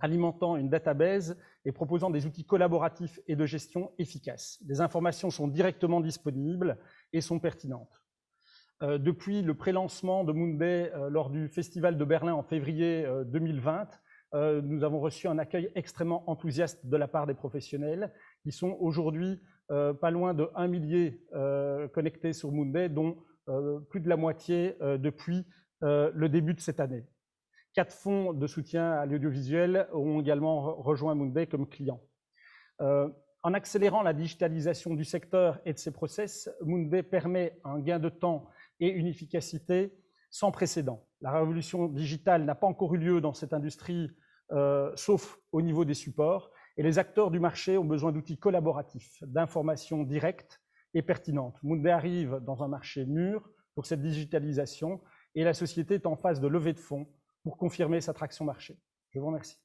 une database et proposant des outils collaboratifs et de gestion efficaces. Les informations sont directement disponibles et sont pertinentes. Depuis le pré-lancement de Moonday lors du Festival de Berlin en février 2020, nous avons reçu un accueil extrêmement enthousiaste de la part des professionnels qui sont aujourd'hui pas loin de 1 millier connectés sur Moonday, dont plus de la moitié depuis le début de cette année. 4 fonds de soutien à l'audiovisuel ont également rejoint Moonday comme client. En accélérant la digitalisation du secteur et de ses process, Moonday permet un gain de temps et une efficacité sans précédent. La révolution digitale n'a pas encore eu lieu dans cette industrie, sauf au niveau des supports, et les acteurs du marché ont besoin d'outils collaboratifs, d'informations directes et pertinentes. Moonday arrive dans un marché mûr pour cette digitalisation et la société est en phase de levée de fonds pour confirmer sa traction marché. Je vous remercie.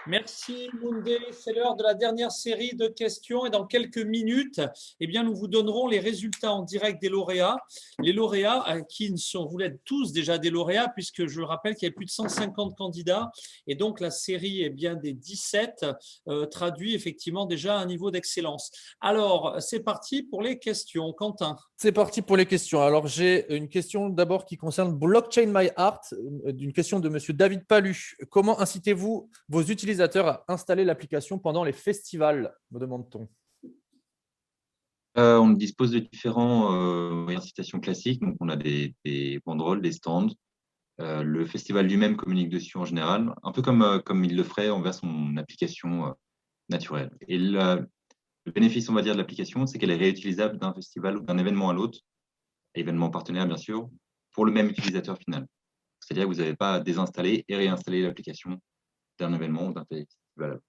Merci Moonday, c'est l'heure de la dernière série de questions et dans quelques minutes, eh bien, nous vous donnerons les résultats en direct des lauréats. Les lauréats qui sont, vous l'êtes tous déjà des lauréats puisque je rappelle qu'il y a plus de 150 candidats et donc la série bien des 17 traduit effectivement déjà un niveau d'excellence. Alors, c'est parti pour les questions. Quentin. C'est parti pour les questions. Alors, j'ai une question d'abord qui concerne Blockchain My Art, une question de monsieur David Palu. Comment incitez-vous vos utilisateurs à installer l'application pendant les festivals, me demande-t-on? On dispose de différents incitations classiques. Donc, on a des banderoles, des stands. Le festival lui-même communique dessus en général, un peu comme il le ferait envers son application naturelle. Et le bénéfice, on va dire, de l'application, c'est qu'elle est réutilisable d'un festival ou d'un événement à l'autre, événement partenaire bien sûr, pour le même utilisateur final. C'est-à-dire que vous n'avez pas à désinstaller et réinstaller l'application d'un événement ou d'un festival.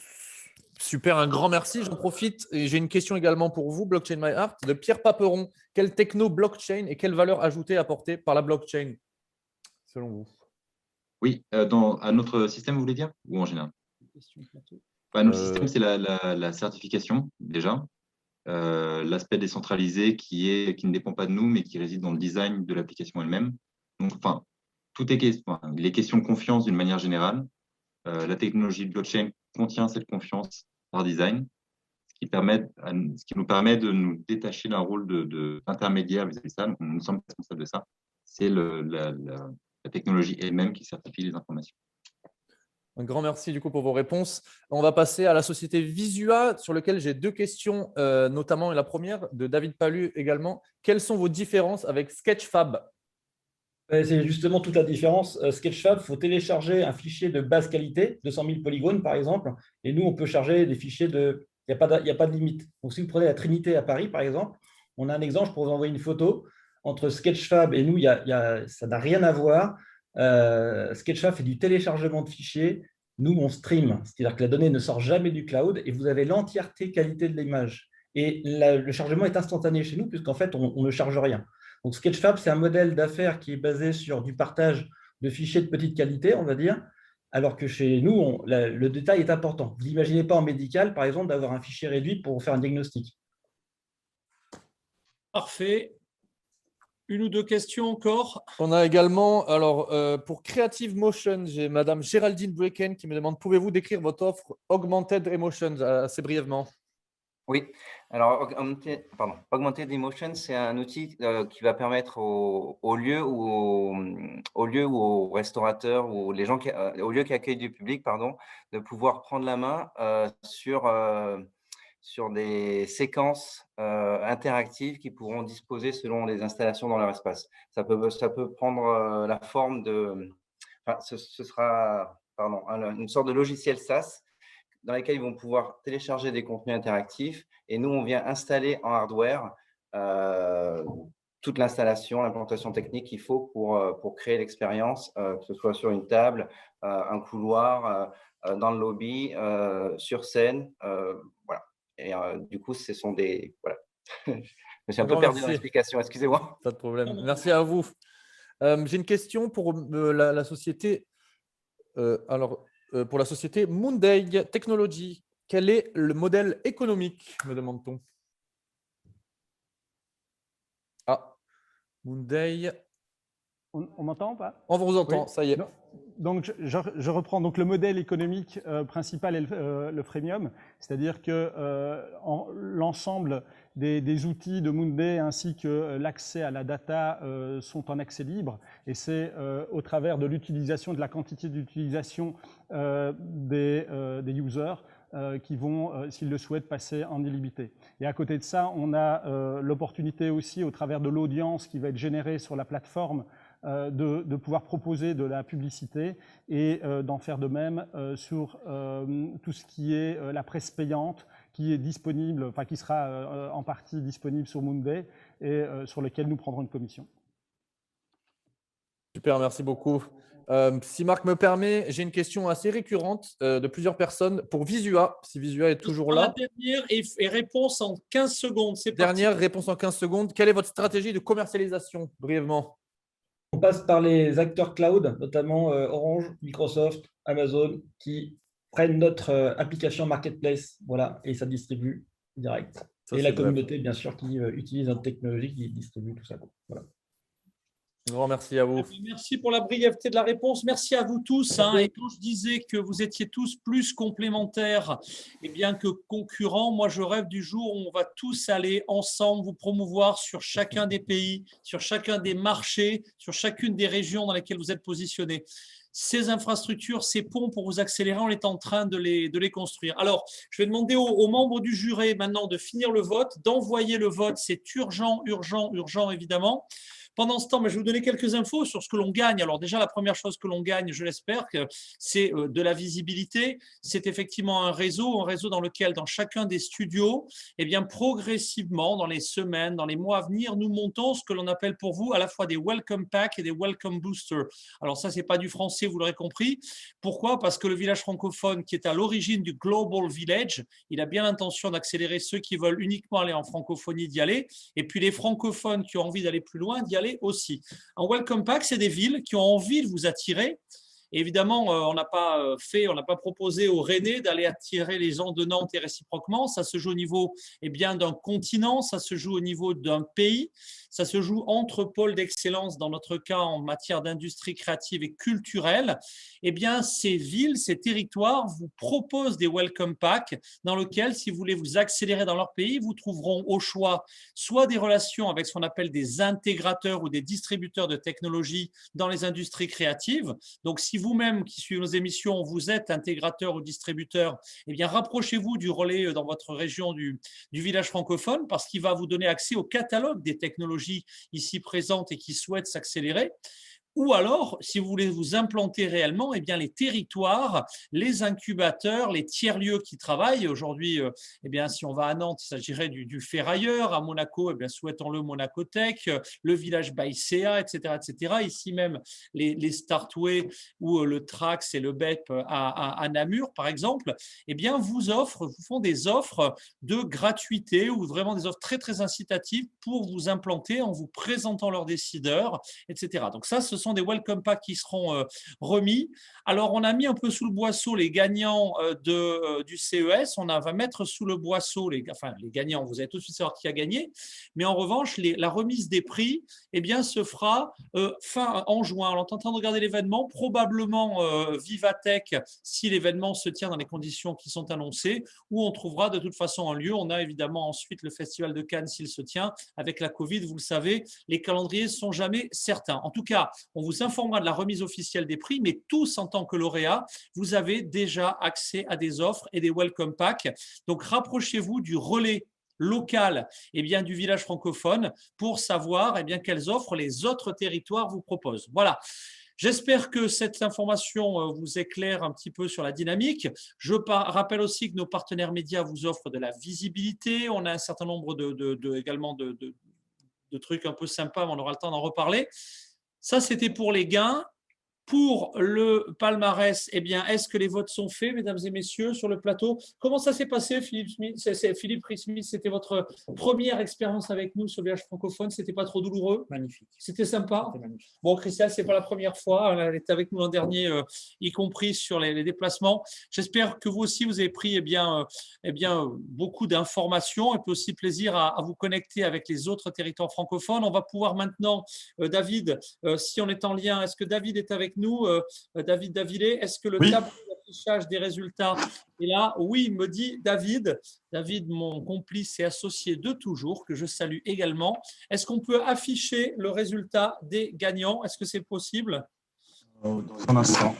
Super, un grand merci. J'en profite et j'ai une question également pour vous, Blockchain My Art, de Pierre Paperon. Quelle techno blockchain et quelle valeur ajoutée apportée par la blockchain, selon vous? Oui, à notre système, vous voulez dire, ou en général? Notre système, c'est la certification, déjà. L'aspect décentralisé qui ne dépend pas de nous, mais qui réside dans le design de l'application elle-même. Donc, enfin, les questions de confiance d'une manière générale. La technologie de blockchain contient cette confiance par design. qui nous permet de nous détacher d'un rôle d'intermédiaire vis-à-vis de ça. Donc, nous sommes responsables de ça. C'est la technologie elle-même qui certifie les informations. Un grand merci du coup pour vos réponses. On va passer à la société Visua, sur laquelle j'ai 2 questions, notamment la première de David Palu également. Quelles sont vos différences avec Sketchfab? C'est justement toute la différence. Sketchfab, il faut télécharger un fichier de basse qualité, 200 000 polygones par exemple, et nous, on peut charger des fichiers de… Il n'y a pas de limite. Donc, si vous prenez la Trinité à Paris, par exemple, on a un exemple, je pourrais vous envoyer une photo. Entre Sketchfab et nous, ça n'a rien à voir. Sketchfab fait du téléchargement de fichiers. Nous, on stream, c'est-à-dire que la donnée ne sort jamais du cloud et vous avez l'entièreté qualité de l'image. Et le chargement est instantané chez nous, puisqu'en fait, on ne charge rien. Donc, Sketchfab, c'est un modèle d'affaires qui est basé sur du partage de fichiers de petite qualité, on va dire, alors que chez nous, le détail est important. Vous n'imaginez pas en médical, par exemple, d'avoir un fichier réduit pour faire un diagnostic. Parfait. Une ou 2 questions encore? On a également, alors pour Creative Motion, j'ai Madame Géraldine Brecken qui me demande, pouvez-vous décrire votre offre Augmented Emotions assez brièvement? Oui, alors Augmented Emotion, c'est un outil qui va permettre aux lieux ou aux restaurateurs ou les gens aux lieux qui accueillent du public, pardon, de pouvoir prendre la main sur des séquences interactives qui pourront disposer selon les installations dans leur espace. Ça peut prendre la forme de… Enfin, ce sera une sorte de logiciel SaaS dans lesquels ils vont pouvoir télécharger des contenus interactifs et nous, on vient installer en hardware toute l'installation, l'implantation technique qu'il faut pour créer l'expérience, que ce soit sur une table, un couloir, dans le lobby, sur scène, voilà. Et du coup, ce sont des… Voilà. Je me suis un peu perdu dans l'explication, excusez-moi. Pas de problème. Merci à vous. J'ai une question pour la société… pour la société Moonday Technology, quel est le modèle économique, me demande-t-on? Ah, Moonday. On m'entend ou pas? On vous entend, oui. Ça y est. Donc, je reprends. Donc, le modèle économique principal est le freemium, c'est-à-dire que l'ensemble des outils de Moonday ainsi que l'accès à la data sont en accès libre, et c'est au travers de l'utilisation, de la quantité d'utilisation des users qui vont, s'ils le souhaitent, passer en illimité. Et à côté de ça, on a l'opportunité aussi, au travers de l'audience qui va être générée sur la plateforme, de pouvoir proposer de la publicité et d'en faire de même sur tout ce qui est la presse payante, qui est disponible, enfin qui sera en partie disponible sur Moonday et sur lequel nous prendrons une commission. Super, merci beaucoup. Si Marc me permet, j'ai une question assez récurrente de plusieurs personnes pour Visua, si Visua est toujours là. La dernière et réponse en 15 secondes. Dernière réponse en 15 secondes. Quelle est votre stratégie de commercialisation, brièvement? On passe par les acteurs cloud, notamment Orange, Microsoft, Amazon, qui prennent notre application Marketplace, voilà, et ça distribue direct. Et la communauté, bien sûr, qui utilise notre technologie, qui distribue tout ça. Voilà. Un grand merci à vous. Merci pour la brièveté de la réponse. Merci à vous tous. Et quand je disais que vous étiez tous plus complémentaires que concurrents, moi je rêve du jour où on va tous aller ensemble vous promouvoir sur chacun des pays, sur chacun des marchés, sur chacune des régions dans lesquelles vous êtes positionnés. Ces infrastructures, ces ponts pour vous accélérer, on est en train de les construire. Alors, je vais demander aux membres du jury maintenant de finir le vote, d'envoyer le vote. C'est urgent, urgent, urgent, évidemment. Pendant ce temps, je vais vous donner quelques infos sur ce que l'on gagne. Alors déjà, la première chose que l'on gagne, je l'espère, c'est de la visibilité. C'est effectivement un réseau dans lequel, dans chacun des studios, progressivement, dans les semaines, dans les mois à venir, nous montons ce que l'on appelle pour vous à la fois des Welcome Pack et des Welcome Boosters. Alors ça, ce n'est pas du français, vous l'aurez compris. Pourquoi? Parce que le village francophone, qui est à l'origine du Global Village, il a bien l'intention d'accélérer ceux qui veulent uniquement aller en francophonie d'y aller, et puis les francophones qui ont envie d'aller plus loin, d'y aller aussi. Un Welcome Pack, c'est des villes qui ont envie de vous attirer Et évidemment, on n'a pas proposé aux Rennais d'aller attirer les gens de Nantes et réciproquement. Ça se joue au niveau d'un continent, ça se joue au niveau d'un pays, ça se joue entre pôles d'excellence, dans notre cas en matière d'industrie créative et culturelle. Ces villes, ces territoires vous proposent des welcome packs dans lesquels, si vous voulez vous accélérer dans leur pays, vous trouveront au choix soit des relations avec ce qu'on appelle des intégrateurs ou des distributeurs de technologies dans les industries créatives. Donc, si vous-même qui suivez nos émissions, vous êtes intégrateur ou distributeur, rapprochez-vous du relais dans votre région du village francophone, parce qu'il va vous donner accès au catalogue des technologies ici présentes et qui souhaitent s'accélérer. Ou alors, si vous voulez vous implanter réellement, les territoires, les incubateurs, les tiers-lieux qui travaillent. Aujourd'hui, si on va à Nantes, il s'agirait du Ferrailleur. À Monaco, souhaitons-le Monacotech, le village Baïséa, etc., etc. Ici même, les Startway ou le Trax et le BEP à Namur, par exemple, vous font des offres de gratuité ou vraiment des offres très, très incitatives pour vous implanter en vous présentant leurs décideurs, etc. Donc ça, ce sont des welcome packs qui seront remis. Alors, on a mis un peu sous le boisseau les gagnants du CES. On va mettre sous le boisseau les gagnants. Vous allez tout de suite savoir qui a gagné. Mais en revanche, la remise des prix se fera en juin. Alors, on est en train de regarder l'événement, probablement Vivatech, si l'événement se tient dans les conditions qui sont annoncées, où on trouvera de toute façon un lieu. On a évidemment ensuite le Festival de Cannes s'il se tient. Avec la Covid, vous le savez, les calendriers ne sont jamais certains. En tout cas, on vous informera de la remise officielle des prix, mais tous, en tant que lauréats, vous avez déjà accès à des offres et des welcome packs. Donc, rapprochez-vous du relais local du village francophone pour savoir quelles offres les autres territoires vous proposent. Voilà. J'espère que cette information vous éclaire un petit peu sur la dynamique. Je rappelle aussi que nos partenaires médias vous offrent de la visibilité. On a un certain nombre également de trucs un peu sympas, mais on aura le temps d'en reparler. Ça, c'était pour les gains. Pour le palmarès, est-ce que les votes sont faits, mesdames et messieurs, sur le plateau? Comment ça s'est passé, Philippe Smith? C'était votre première expérience avec nous sur le village francophone. C'était pas trop douloureux? Magnifique. C'était sympa? C'était magnifique. Bon, Christiane, c'est pas la première fois. Elle était avec nous l'an dernier, y compris sur les déplacements. J'espère que vous aussi, vous avez pris beaucoup d'informations et puis aussi plaisir à vous connecter avec les autres territoires francophones. On va pouvoir maintenant, David, si on est en lien, est-ce que David est avec nous, David Davilé, est-ce que le tableau d'affichage des résultats est là? Oui, me dit David. David, mon complice et associé de toujours, que je salue également. Est-ce qu'on peut afficher le résultat des gagnants? Est-ce que c'est possible? Dans un instant.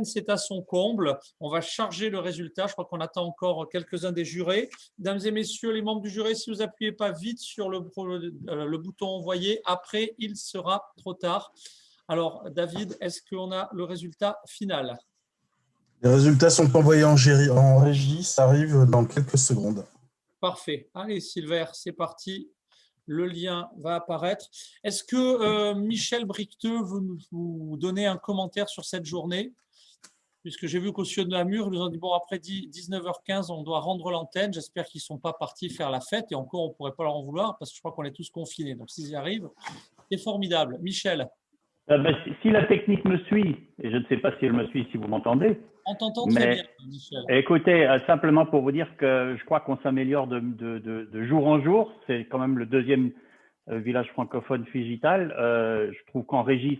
C'est à son comble. On va charger le résultat. Je crois qu'on attend encore quelques-uns des jurés. Mesdames et messieurs, les membres du jury, si vous n'appuyez pas vite sur le bouton envoyer, après, il sera trop tard. Alors, David, est-ce qu'on a le résultat final? Les résultats sont envoyés en régie. Ça arrive dans quelques secondes. Parfait. Allez, Silver, c'est parti. Le lien va apparaître. Est-ce que Michel Bricteux veut nous donner un commentaire sur cette journée? Puisque j'ai vu qu'au Cieux de Namur, ils nous ont dit, bon, après 19h15, on doit rendre l'antenne. J'espère qu'ils ne sont pas partis faire la fête. Et encore, on ne pourrait pas leur en vouloir parce que je crois qu'on est tous confinés. Donc, s'ils y arrivent, c'est formidable. Michel? Si la technique me suit, et je ne sais pas si elle me suit, si vous m'entendez. On t'entend très bien, Michel. Écoutez, simplement pour vous dire que je crois qu'on s'améliore de jour en jour. C'est quand même le deuxième village francophone Figital. Je trouve qu'en régie,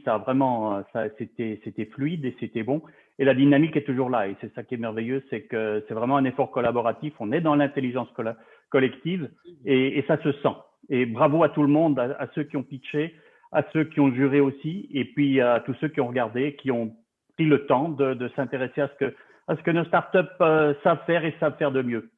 c'était fluide et c'était bon. Et la dynamique est toujours là. Et c'est ça qui est merveilleux, c'est que c'est vraiment un effort collaboratif. On est dans l'intelligence collective et ça se sent. Et bravo à tout le monde, à ceux qui ont pitché, à ceux qui ont juré aussi, et puis à tous ceux qui ont regardé, qui ont pris le temps de s'intéresser à ce que nos startups savent faire et savent faire de mieux.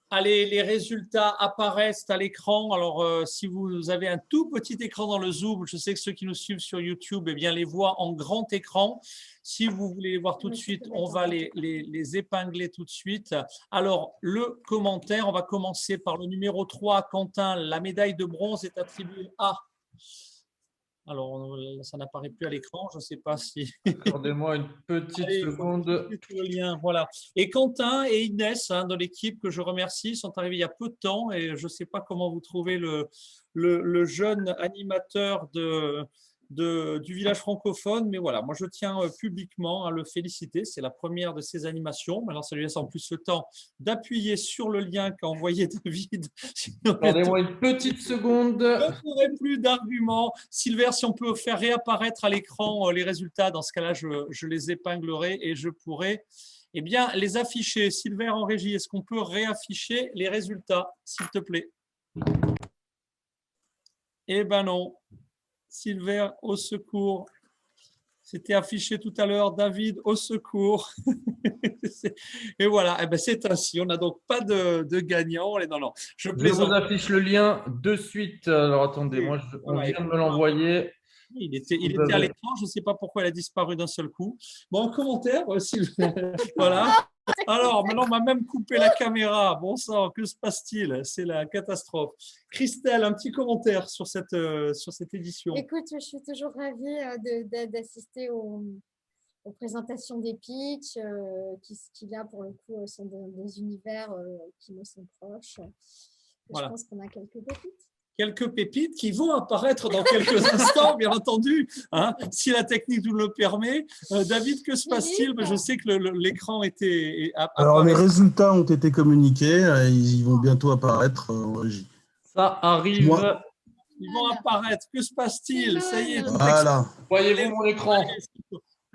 Allez, les résultats apparaissent à l'écran. Alors, si vous avez un tout petit écran dans le Zoom, je sais que ceux qui nous suivent sur YouTube les voient en grand écran. Si vous voulez les voir tout de suite, on va les épingler tout de suite. Alors, le commentaire, on va commencer par le numéro 3, Quentin. La médaille de bronze est attribuée à… Alors, ça n'apparaît plus à l'écran. Je ne sais pas si… Accordez-moi une petite seconde. Le lien, voilà. Et Quentin et Inès de l'équipe que je remercie sont arrivés il y a peu de temps et je ne sais pas comment vous trouvez le jeune animateur du village francophone. Mais voilà, moi je tiens publiquement à le féliciter. C'est la première de ces animations. Maintenant, ça lui laisse en plus le temps d'appuyer sur le lien qu'a envoyé David. Attendez-moi une petite seconde. Je n'aurai plus d'arguments. Silver, si on peut faire réapparaître à l'écran les résultats, dans ce cas-là, je les épinglerai et je pourrai les afficher. Silver en régie, est-ce qu'on peut réafficher les résultats, s'il te plaît? Eh ben non. Silver, au secours. C'était affiché tout à l'heure. David, au secours. Et voilà, c'est ainsi. On n'a donc pas de gagnant. Non, je plaisante. vous affiche le lien de suite. Alors attendez, on vient de me l'envoyer. Il était à l'écran. Je ne sais pas pourquoi il a disparu d'un seul coup. Bon, commentaire, Silver. Voilà. Alors, maintenant, on m'a même coupé la caméra. Bon sang, que se passe-t-il? C'est la catastrophe. Christelle, un petit commentaire sur cette édition. Écoute, je suis toujours ravie d'assister aux présentations des pitchs, qui là, pour le coup, sont des univers qui me sont proches. Voilà. Je pense qu'on a quelques pépites. Quelques pépites qui vont apparaître dans quelques instants, bien entendu, hein, si la technique nous le permet. David, que se passe-t-il? Je sais que l'écran était… Alors, les résultats ont été communiqués. Ils vont bientôt apparaître en régie. Ça arrive. Ils vont apparaître. Que se passe-t-il? Ça y est. Voilà. Voyez-vous mon écran?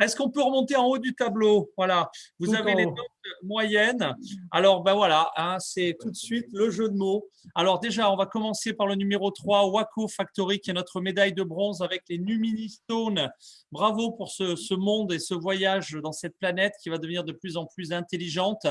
Est-ce qu'on peut remonter en haut du tableau? Voilà, vous avez les notes moyennes. Alors, voilà, hein, c'est tout de suite le jeu de mots. Alors déjà, on va commencer par le numéro 3, Wako Factory, qui est notre médaille de bronze avec les Nuministone. Bravo pour ce monde et ce voyage dans cette planète qui va devenir de plus en plus intelligente.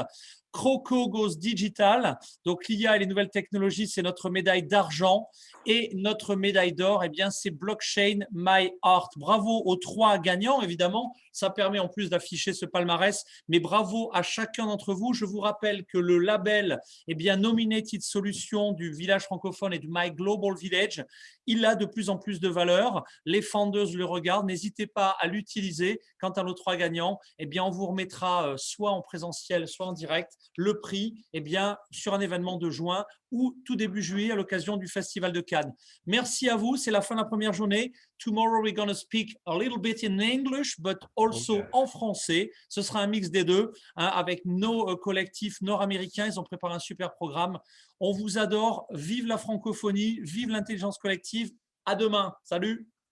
Croco Goes Digital, donc l'IA et les nouvelles technologies, c'est notre médaille d'argent. Et notre médaille d'or, c'est Blockchain My Art. Bravo aux 3 gagnants, évidemment. Ça permet en plus d'afficher ce palmarès, mais bravo à chacun d'entre vous. Je vous rappelle que le label Nominated Solutions du village francophone et du My Global Village, il a de plus en plus de valeur. Les founders le regardent. N'hésitez pas à l'utiliser. Quant à nos 3 gagnants, on vous remettra soit en présentiel, soit en direct, le prix sur un événement de juin ou tout début juillet à l'occasion du Festival de Cannes. Merci à vous. C'est la fin de la première journée. Tomorrow, we're going to speak a little bit in English, but also en français. Ce sera un mix des deux, hein, avec nos collectifs nord-américains. Ils ont préparé un super programme. On vous adore. Vive la francophonie, vive l'intelligence collective. À demain. Salut.